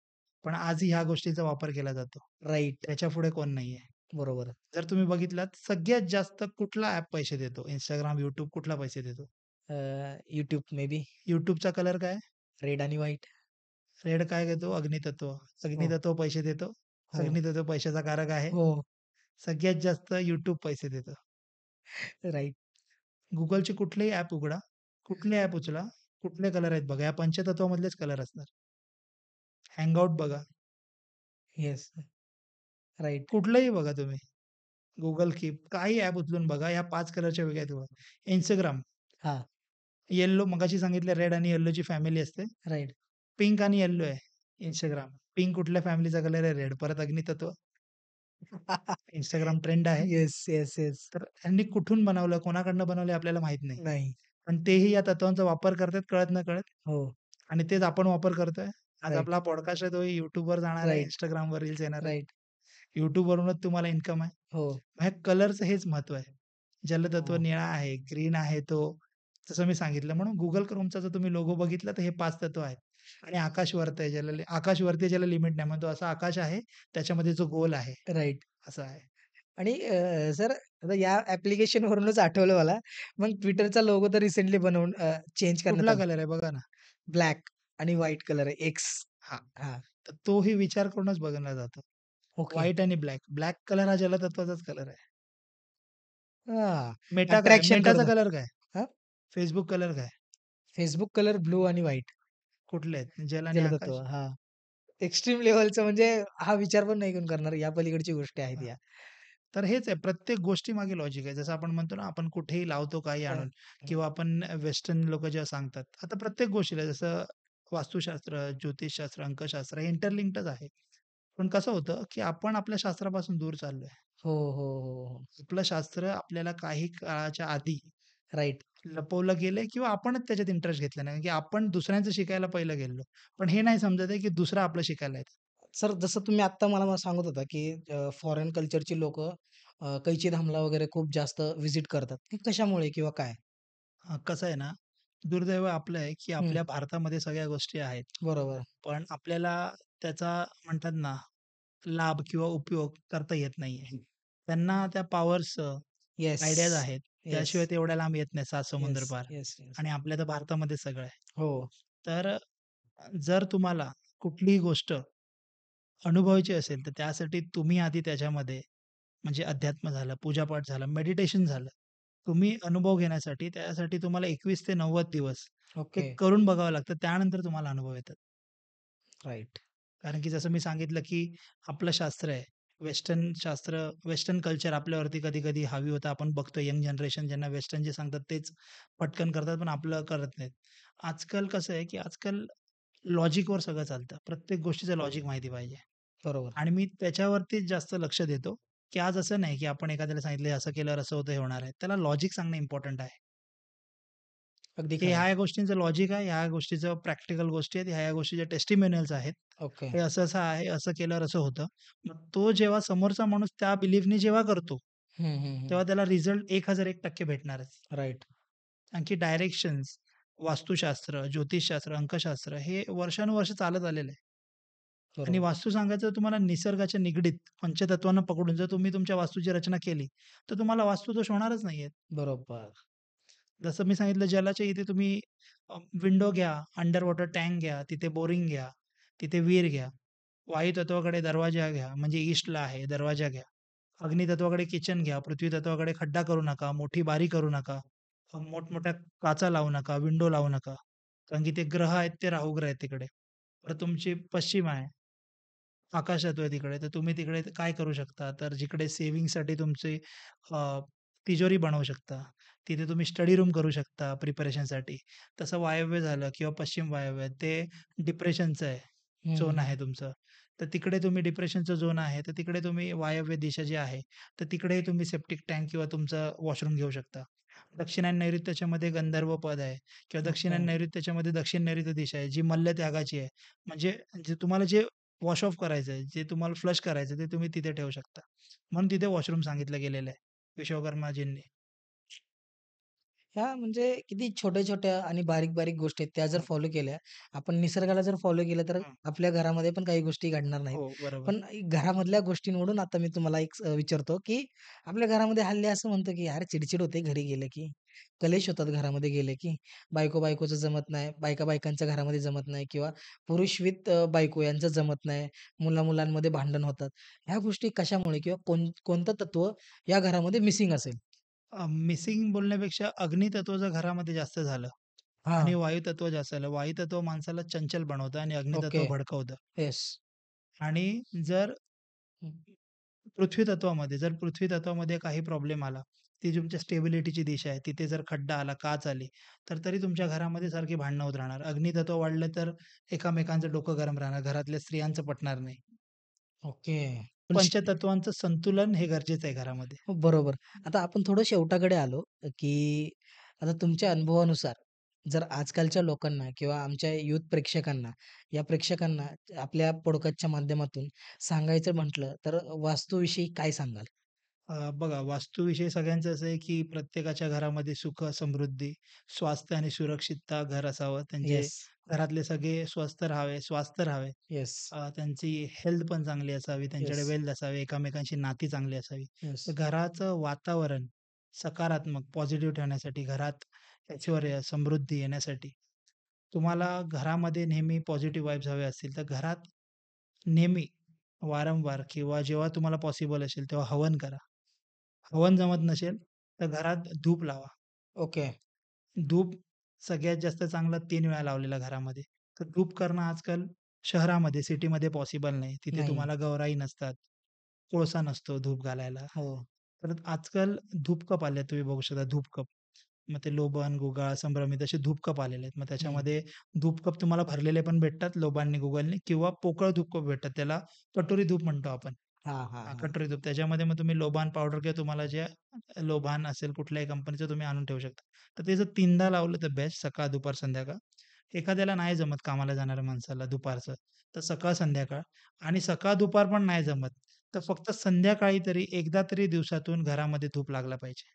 Speaker 2: पण आजही ह्या गोष्टीचा वापर केला जातो.
Speaker 1: राइट.
Speaker 2: त्याच्यापुढे कोण नाहीये.
Speaker 1: बरोबर.
Speaker 2: जर तुम्ही बघितलात सगळ्यात जास्त कुठला ॲप पैसे देतो? Instagram, YouTube कुठला पैसे देतो?
Speaker 1: YouTube मे बी
Speaker 2: YouTubeचा कलर काय?
Speaker 1: रेड आणि व्हाईट.
Speaker 2: रेड काय घेतो? अग्नितत्व.
Speaker 1: हो,
Speaker 2: अग्नितत्व पैसे देतो.
Speaker 1: हो,
Speaker 2: अग्नितत्व पैशाचा कारक आहे.
Speaker 1: हो.
Speaker 2: सगळ्यात जास्त YouTube पैसे देतं.
Speaker 1: राइट.
Speaker 2: Googleचे कुठलेही ॲप उघडा, कुठले ॲप उचला, कुठले कलर आहेत बघा. या पंचतत्वामधलेच कलर असणार. हँगआउट बघा,
Speaker 1: येस. राइट.
Speaker 2: कुठलंही बघा तुम्ही. Google Keep काही ॲप उचलून बघा. या 5 कलरच्या वेगळ्या आहेत बघा. Instagram
Speaker 1: हां,
Speaker 2: येल्लो मगाशी सांगितलं रेड आणि येल्लोची फॅमिली असते.
Speaker 1: राइट.
Speaker 2: पिंक आणि येल्लो आहे Instagram. पिंक कुठल्या फॅमिलीचा कलर आहे? रेड. परत अग्नितत्व. Instagram ट्रेंड आहे.
Speaker 1: Yes, yes, yes.
Speaker 2: तर ह्यांनी कुठून बनवलं, कोणाकडनं बनवलं आपल्याला माहीत नाही.
Speaker 1: नाही.
Speaker 2: पण तेही या तत्वांचा वापर करतात कळत-नकळत
Speaker 1: हो.
Speaker 2: आणि तेच आपण वापर करतोय. आज
Speaker 1: राइट,
Speaker 2: आपला पॉडकास्ट आहे तोही YouTubeवर जाणार आहे,
Speaker 1: राइट,
Speaker 2: Instagramवर रील्स येणार आहेत.
Speaker 1: राइट.
Speaker 2: YouTubeवरूनच तुम्हाला इन्कम आहे.
Speaker 1: हो,
Speaker 2: ह्या कलरचं हेच महत्त्व आहे. जलतत्व
Speaker 1: हो.
Speaker 2: निळा आहे, ग्रीन आहे तो, जसं मी सांगितलं. म्हणून Google Chromeचा जर तुम्ही लोगो बघितला तर हे 5 तत्व आहेत. आणि आकाश वरती आहे आकाश वरती आहे ज्याला लिमिट नाही. मग तो असा आकाश आहे, त्याच्यामध्ये जो गोल आहे,
Speaker 1: राइट.
Speaker 2: असं आहे.
Speaker 1: आणि सर आता या ॲप्लिकेशनवरूनच आठवलं मला. मग Twitterचा लोगो तर रिसेंटली बनवून चेंज करण्यात
Speaker 2: कुठला
Speaker 1: आला.
Speaker 2: कलर आहे बघा ना.
Speaker 1: ब्लॅक आणि व्हाईट कलर आहे एक्स.
Speaker 2: हां,
Speaker 1: हां.
Speaker 2: तर तोही विचार करूनच बनवला जातो.
Speaker 1: ओके.
Speaker 2: व्हाईट आणि ब्लॅक. ब्लॅक कलर हा जलतत्वाचाच कलर आहे.
Speaker 1: हां.
Speaker 2: मेटा काय?
Speaker 1: अट्रॅक्शन
Speaker 2: मेटाचा
Speaker 1: करतो.
Speaker 2: कलर काय?
Speaker 1: हां.
Speaker 2: Facebook कलर काय?
Speaker 1: Facebook कलर ब्लू आणि व्हाईट.
Speaker 2: कुठले आहेत? जल आणि
Speaker 1: जलतत्व.
Speaker 2: आकाश?
Speaker 1: हां. एक्स्ट्रीम लेव्हलचं म्हणजे हा विचार पण नाही कोण करणार. या पलीकडची गोष्टी आहेत
Speaker 2: हां.
Speaker 1: या.
Speaker 2: तर हेच आहे प्रत्येक गोष्टीमागे लॉजिक आहे. जसं आपण म्हणतो ना, आपण कुठेही लावतो काही
Speaker 1: हां.
Speaker 2: आणून किंवा आपण वेस्टर्न लोकं जेव्हा सांगतात. आता प्रत्येक गोष्टीला जसं वास्तुशास्त्र, ज्योतिषशास्त्र, अंकशास्त्र हे इंटरलिंक्डच आहे. पण कसं होतं, की आपण आपल्या शास्त्रापासून दूर चाललोय.
Speaker 1: हो, हो, हो, हो.
Speaker 2: आपलं शास्त्र आपल्याला काही काळाच्या आधी
Speaker 1: राइट.
Speaker 2: लपवलं गेलंय किंवा आपणच त्याच्यात इंटरेस्ट घेतला नाही. की आपण दुसऱ्यांचं शिकायला पहिलं गेलेलो. पण हे नाही समजत आहे, की दुसरं आपलं शिकायला येतं.
Speaker 1: सर जसं तुम्ही आत्ता मला सांगत होता, की फॉरेन कल्चरची लोकं कैची धामला वगैरे खूप जास्त व्हिजिट करतात. ते कशामुळे किंवा काय?
Speaker 2: कसं आहे ना, दुर्दैव आपलं आहे, की
Speaker 1: हं.
Speaker 2: आपल्या भारतामध्ये सगळ्या गोष्टी आहेत.
Speaker 1: बरोबर.
Speaker 2: पण आपल्याला त्याचा म्हणतात ना, लाभ किंवा उपयोग करता येत नाहीये. त्यांना त्या पॉवर्सचं
Speaker 1: येस.
Speaker 2: आयडियाज आहेत.
Speaker 1: येस.
Speaker 2: त्याशिवाय ते एवढ्या लांब येत नाहीत 7
Speaker 1: येस.
Speaker 2: समुद्र पार
Speaker 1: येस. येस.
Speaker 2: आणि आपल्या तर भारतामध्ये सगळं आहे.
Speaker 1: हो.
Speaker 2: तर जर तुम्हाला कुठलीही गोष्ट अनुभवायची असेल, तर त्यासाठी तुम्ही आधी त्याच्यामध्ये म्हणजे अध्यात्म झालं, पूजापाठ झालं, मेडिटेशन झालं. तुम्ही अनुभव घेण्यासाठी त्यासाठी तुम्हाला 21 ते 90 दिवस ते
Speaker 1: ओके.
Speaker 2: करून बघावं लागतं. त्यानंतर तुम्हाला अनुभव येतात.
Speaker 1: राइट.
Speaker 2: कारण की जसं मी सांगितलं, की आपलं शास्त्र आहे. वेस्टर्न शास्त्र, वेस्टर्न कल्चर आपल्यावरती कधी-कधी हावी होतं. आपण बघतो यंग जनरेशन ज्यांना वेस्टर्न जे सांगतात तेच पटकन करतात, पण आपलं करत नाहीत. आजकाल कसं आहे, की आजकाल लॉजिकवर सगळं चालतं. प्रत्येक गोष्टीचं
Speaker 1: हो.
Speaker 2: लॉजिक माहिती पाहिजे.
Speaker 1: बरोबर.
Speaker 2: आणि मी त्याच्यावरतीच जास्त लक्ष देतो, की आज असं नाही, की आपण एखाद्याला सांगितलं, "असं केल्यावर असं होतं, हे होणार आहे." त्याला लॉजिक सांगणं इम्पोर्टंट आहे,
Speaker 1: अगदी
Speaker 2: की
Speaker 1: खरं आहे.
Speaker 2: ह्या-ह्या गोष्टींचं लॉजिक आहे, ह्या-ह्या गोष्टीचं प्रॅक्टिकल गोष्टी आहेत, ह्या-ह्या गोष्टीच्या टेस्टिमोनियल्स आहेत.
Speaker 1: ओके.
Speaker 2: हे असं-असं आहे, असं केल्यावर असं होतं. मग तो जेव्हा समोरचा माणूस त्या बिलीफनी जेव्हा करतो,
Speaker 1: हं, हं, हं.
Speaker 2: तेव्हा त्याला रिझल्ट 1001% भेटणारच.
Speaker 1: राइट.
Speaker 2: कारण की डायरेक्शन्स, वास्तुशास्त्र, ज्योतिषशास्त्र, अंकशास्त्र हे वर्षानुवर्ष चालत आलेलं आहे. आणि
Speaker 1: बरोबर.
Speaker 2: वास्तू सांगायचं तुम्हाला निसर्गाच्या निगडीत पंचतत्वांना पकडून जर तुम्ही तुमच्या वास्तूची रचना केली, तर तुम्हाला वास्तुदोष होणारच नाहीयेत.
Speaker 1: बरोबर.
Speaker 2: जसं मी सांगितलं जलाच्या इथे तुम्ही विंडो घ्या, अंडर वॉटर टँक घ्या, तिथे बोरिंग घ्या, तिथे विहीर घ्या. वायू तत्वाकडे दरवाजा घ्या, म्हणजे ईस्टला आहे दरवाजा घ्या. अग्नी तत्वाकडे किचन घ्या, पृथ्वी तत्वाकडे खड्डा करू नका, मोठी बारी करू नका. मोठमोठ्या काचा लावू नका, विंडो लावू नका. कारण की ते ग्रह आहेत ते राहू ग्रह आहेत तिकडे. परत तुमची पश्चिम आहे. आकाश आहे तिकडे, तर तुम्ही तिकडे काय करू शकता, तर जिकडे सेव्हिंगसाठी तुमची अ, तिजोरी बनवू शकता. तिथे तुम्ही स्टडी रूम करू शकता प्रिपरेशनसाठी. तसं वायव्य झालं किंवा पश्चिम वायव्य ते डिप्रेशनचं आहे,
Speaker 1: हं,
Speaker 2: झोन
Speaker 1: हं.
Speaker 2: आहे तुमचं. तर तिकडे तुम्ही डिप्रेशनचं झोन आहे, तर तिकडे तुम्ही वायव्य दिशा जी आहे, तर तिकडेही तुम्ही सेप्टिक टँक किंवा तुमचं वॉशरूम घेऊ शकता. दक्षिण आणि नैऋत्याच्यामध्ये गंधर्व पद आहे किंवा दक्षिण
Speaker 1: ओके.
Speaker 2: आणि नैऋत्याच्यामध्ये दक्षिण नैऋत्य दिशा आहे, जी मल्लत्यागाची आहे. म्हणजे जे तुम्हाला जे वॉश ऑफ करायचंय, जे तुम्हाला फ्लश करायचं ते तुम्ही तिथे ठेवू शकता. म्हणून तिथे वॉशरूम सांगितलं गेलेलं आहे विश्वकर्माजींनी.
Speaker 1: ह्या म्हणजे किती छोट्या-छोट्या आणि बारीक-बारीक गोष्टी आहेत, त्या जर
Speaker 2: हं,
Speaker 1: फॉलो केल्या, आपण निसर्गाला जर फॉलो केलं, तर
Speaker 2: हं.
Speaker 1: आपल्या घरामध्ये पण काही गोष्टी घडणार नाहीत.
Speaker 2: हो, बरोबर.
Speaker 1: पण घरामधल्या गोष्टींवरून आता मी तुम्हाला एक विचारतो, की आपल्या घरामध्ये हल्ली असं म्हणतो, की यार चिडचिड होते घरी गेलं की. कलेश होतात घरामध्ये गेले की. बायको-बायकोचं जमत नाही, बायका-बायकांच्या घरामध्ये जमत नाही किंवा पुरुष विथ बायको यांचं जमत नाही. मुला-मुलांमध्ये भांडण होतात. ह्या गोष्टी कशामुळे किंवा कोणतं तत्व या घरामध्ये मिसिंग असेल?
Speaker 2: मिसिंग बोलण्यापेक्षा अग्नितत्व जर घरामध्ये जास्त झालं आणि
Speaker 1: हां.
Speaker 2: वायुतत्व जास्त झालं. वायुतत्व माणसाला चंचल बनवतं आणि
Speaker 1: ओके.
Speaker 2: अग्नितत्व भडकवतं.
Speaker 1: येस.
Speaker 2: आणि जर
Speaker 1: हं.
Speaker 2: पृथ्वी तत्वामध्ये काही प्रॉब्लेम आला, ती तुमच्या स्टेबिलिटीची दिशा आहे. तिथे जर खड्डा आला, काच आली, तर तरी तुमच्या घरामध्ये सारखी भांडणं होत राहणार. अग्नितत्व वाढलं तर एकमेकांचं डोकं गरम राहणार. घरातल्या स्त्रियांचं पटणार नाही.
Speaker 1: ओके. पण
Speaker 2: पंचतत्वांचं संतुलन हे गरजेचं आहे घरामध्ये.
Speaker 1: हो, बरोबर. आता आपण थोडं शेवटाकडे आलो, की आता तुमच्या अनुभवानुसार जर आजकालच्या लोकांना किंवा आमच्या युथ प्रेक्षकांना, या प्रेक्षकांना आपल्या पॉडकास्टच्या माध्यमातून सांगायचं म्हटलं, तर वास्तूविषयी काय सांगाल?
Speaker 2: बघा वास्तूविषयी सगळ्यांचं असं आहे, की प्रत्येकाच्या घरामध्ये सुख, समृद्धी, स्वास्थ्य आणि सुरक्षितता घर असावं. त्यांचे
Speaker 1: येस,
Speaker 2: घरातले सगळे स्वस्थ राहावे, स्वास्थ राहावे.
Speaker 1: येस,
Speaker 2: त्यांची हेल्थ पण चांगली असावी, त्यांच्याकडे
Speaker 1: येस,
Speaker 2: वेल्थ असावी, एकमेकांची नाती चांगली असावी.
Speaker 1: येस.
Speaker 2: तर घराचं वातावरण सकारात्मक, पॉझिटिव्ह ठेवण्यासाठी, घरात ऐश्वर्य, समृद्धी येण्यासाठी तुम्हाला घरामध्ये नेहमी पॉझिटिव्ह वाइब्स हवे असतील, तर घरात नेहमी, वारंवार किंवा जेव्हा तुम्हाला पॉसिबल असेल तेव्हा हवन करा. हवन जमत नसेल, तर घरात धूप लावा.
Speaker 1: ओके.
Speaker 2: धूप सगळ्यात जास्त चांगला 3 वेळा लावलेला घरामध्ये. तर धूप करणं आजकाल शहरामध्ये, सिटीमध्ये पॉसिबल नाही. तिथे
Speaker 1: नाही.
Speaker 2: तुम्हाला गौराई नसतात, कोळसा नसतो धूप घालायला.
Speaker 1: हो.
Speaker 2: तर आजकाल धूपकप आले तुम्ही बघू शकता धूपकप. मग ते लोबन, गुगाळ, संभ्रमित असे धूपकप आलेले आहेत. मग
Speaker 1: हं.
Speaker 2: त्याच्यामध्ये धूपकप तुम्हाला भरलेले पण भेटतात लोबांनी, गुगलनी किंवा पोकळ धूपकप भेटतात. त्याला कटोरी धूप म्हणतो आपण.
Speaker 1: हां, हां, हां.
Speaker 2: कटोरी धूप. त्याच्यामध्ये मग तुम्ही लोबान पावडर किंवा तुम्हाला जे लोबान असेल कुठल्याही कंपनीचं तुम्ही आणून ठेवू शकता. तर ते जर 3दा लावलं तर बेस्ट सकाळ, दुपार, संध्याकाळ. एखाद्याला नाही जमत कामाला जाणाऱ्या माणसाला दुपारचं, तर सकाळ, संध्याकाळ आणि सकाळ, दुपार पण नाही जमत, तर फक्त संध्याकाळी तरी एकदा तरी दिवसातून घरामध्ये धूप लागला पाहिजे.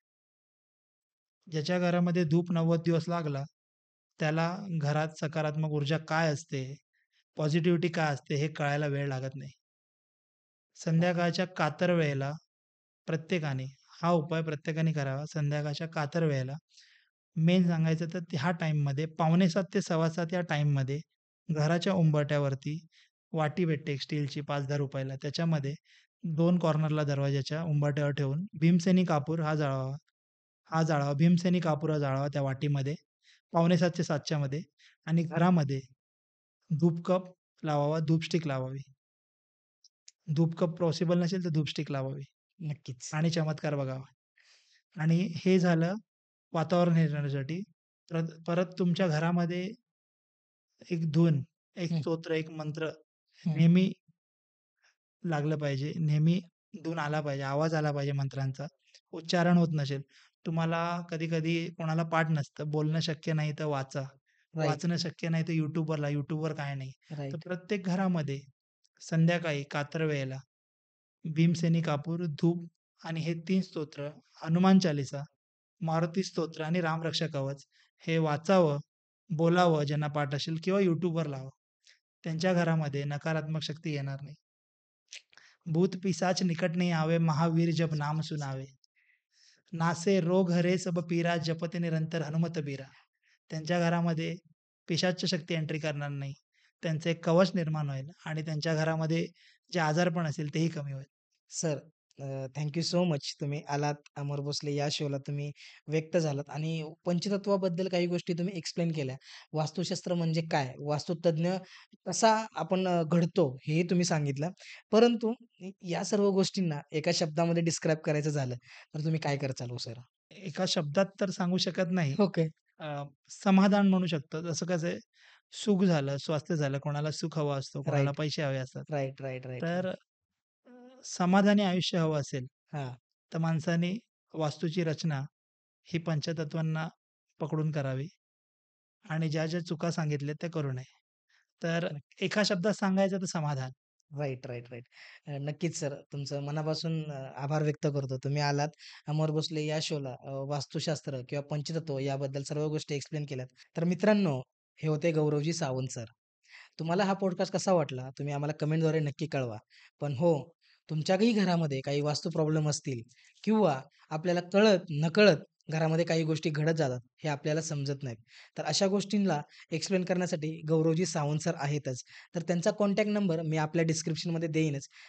Speaker 2: ज्याच्या घरामध्ये धूप 90 दिवस लागला, त्याला घरात सकारात्मक ऊर्जा काय असते, पॉझिटिव्हिटी काय असते हे कळायला वेळ लागत नाही. संध्याकाळच्या कातर वेळेला प्रत्येकाने हा उपाय प्रत्येकाने करावा. संध्याकाळच्या कातर वेळेला मेन सांगायचं तर ह्या टाईममध्ये 6:45 ते 7:15 या टाईममध्ये घराच्या उंबरठ्यावरती वाटी भेटते एक स्टीलची ₹5-10 ला. त्याच्यामध्ये 2 कॉर्नरला दरवाजाच्या उंबरठ्यावर ठेवून भीमसेनी कापूर हा जाळावा. भीमसेनी कापूर हा जाळावा त्या वाटीमध्ये. 6:45 7:00 मध्ये आणि घरामध्ये धूप कप लावावा, धूप स्टिक लावावी. धूप कप पॉसिबल नसेल तर धूप स्टिक लावावी
Speaker 1: नक्कीच.
Speaker 2: आणि चमत्कार बघावा. आणि हे झालं वातावरण निर्मितीसाठी. परत परत तुमच्या घरामध्ये एक धून, एक
Speaker 1: हं,
Speaker 2: स्तोत्र, एक मंत्र
Speaker 1: हं.
Speaker 2: नेहमी लागलं पाहिजे. नेहमी धून आला पाहिजे, आवाज आला पाहिजे मंत्रांचा. उच्चारण होत नसेल. तुम्हाला कधी-कधी कोणाला पाठ नसतं. बोलणं शक्य नाही तर वाचा.
Speaker 1: राइट,
Speaker 2: वाचणं शक्य नाही तर YouTubeवर लावा. YouTubeवर काय नाही. तर
Speaker 1: राइट.
Speaker 2: प्रत्येक घरामध्ये संध्याकाळी कातर वेळेला भीमसेनी कापूर, धूप आणि हे 3 स्तोत्र, हनुमान चालीसा, मारुती स्तोत्र आणि रामरक्षा कवच हे वाचावं, बोलावं ज्यांना पाठ असेल किंवा YouTubeवर लावावं. त्यांच्या घरामध्ये नकारात्मक शक्ती येणार नाही. भूत पिशाच निकट नहीं आवे, महावीर जप नाम सुनावे. नासे रोग हरे सब पीरा, जपते निरंतर हनुमत बीरा. त्यांच्या घरामध्ये पिशाच्य शक्ती एंट्री करणार नाही. त्यांचं एक कवच निर्माण होईल आणि त्यांच्या घरामध्ये जे आजारपण असेल तेही कमी होईल.
Speaker 1: Sir thank you so much. तुम्ही आलात. अमर भोसले या शोला तुम्ही व्यक्त झालात आणि पंचतत्वाबद्दल काही गोष्टी तुम्ही एक्सप्लेन केल्या. वास्तुशास्त्र म्हणजे काय? वास्तुतज्ञ कसा आपण घडतो हेही तुम्ही सांगितलं. परंतु या सर्व गोष्टींना एका शब्दामध्ये डिस्क्राईब करायचं झालं, तर तुम्ही काय कराल हो सर?
Speaker 2: एका शब्दात तर सांगू शकत नाही.
Speaker 1: ओके.
Speaker 2: समाधान म्हणू शकतो. जसं कसं आहे, सुख झालं, स्वास्थ्य झालं, कोणाला सुख हवं असतं, कोणाला
Speaker 1: राइट,
Speaker 2: पैसे हवे असतात.
Speaker 1: राइट, राइट, राइट,
Speaker 2: तर
Speaker 1: राइट.
Speaker 2: समाधानी आयुष्य हवं असेल,
Speaker 1: हां.
Speaker 2: तर माणसाने वास्तूची रचना ही पंचतत्वांना पकडून करावी आणि ज्या चुका सांगितल्या त्या करू नये. तर एका शब्दात सांगायचं तर समाधान.
Speaker 1: Right, right, right. नक्कीच सर, तुमचं मनापासून आभार व्यक्त करतो. तुम्ही आलात, अमर भोसले या शोला वास्तुशास्त्र किंवा पंचतत्व याबद्दल सर्व गोष्टी एक्सप्लेन केल्यात. तर मित्रांनो, हे होते गौरवजी सावंत सर. तुम्हाला हा पॉडकास्ट कसा वाटला? तुम्ही आम्हाला कमेंटद्वारे नक्की कळवा. पण हो, तुमच्याही घरामध्ये काही वास्तू प्रॉब्लेम असतील किंवा आपल्याला कळत, नकळत घरामध्ये काही गोष्टी घडत जातात, हे आपल्याला समजत नाहीत. तर अशा गोष्टींना एक्सप्लेन करण्यासाठी गौरवजी सावंत सर आहेतच. तर त्यांचा कॉन्टॅक्ट नंबर मी आपल्या डिस्क्रिप्शनमध्ये देईनच.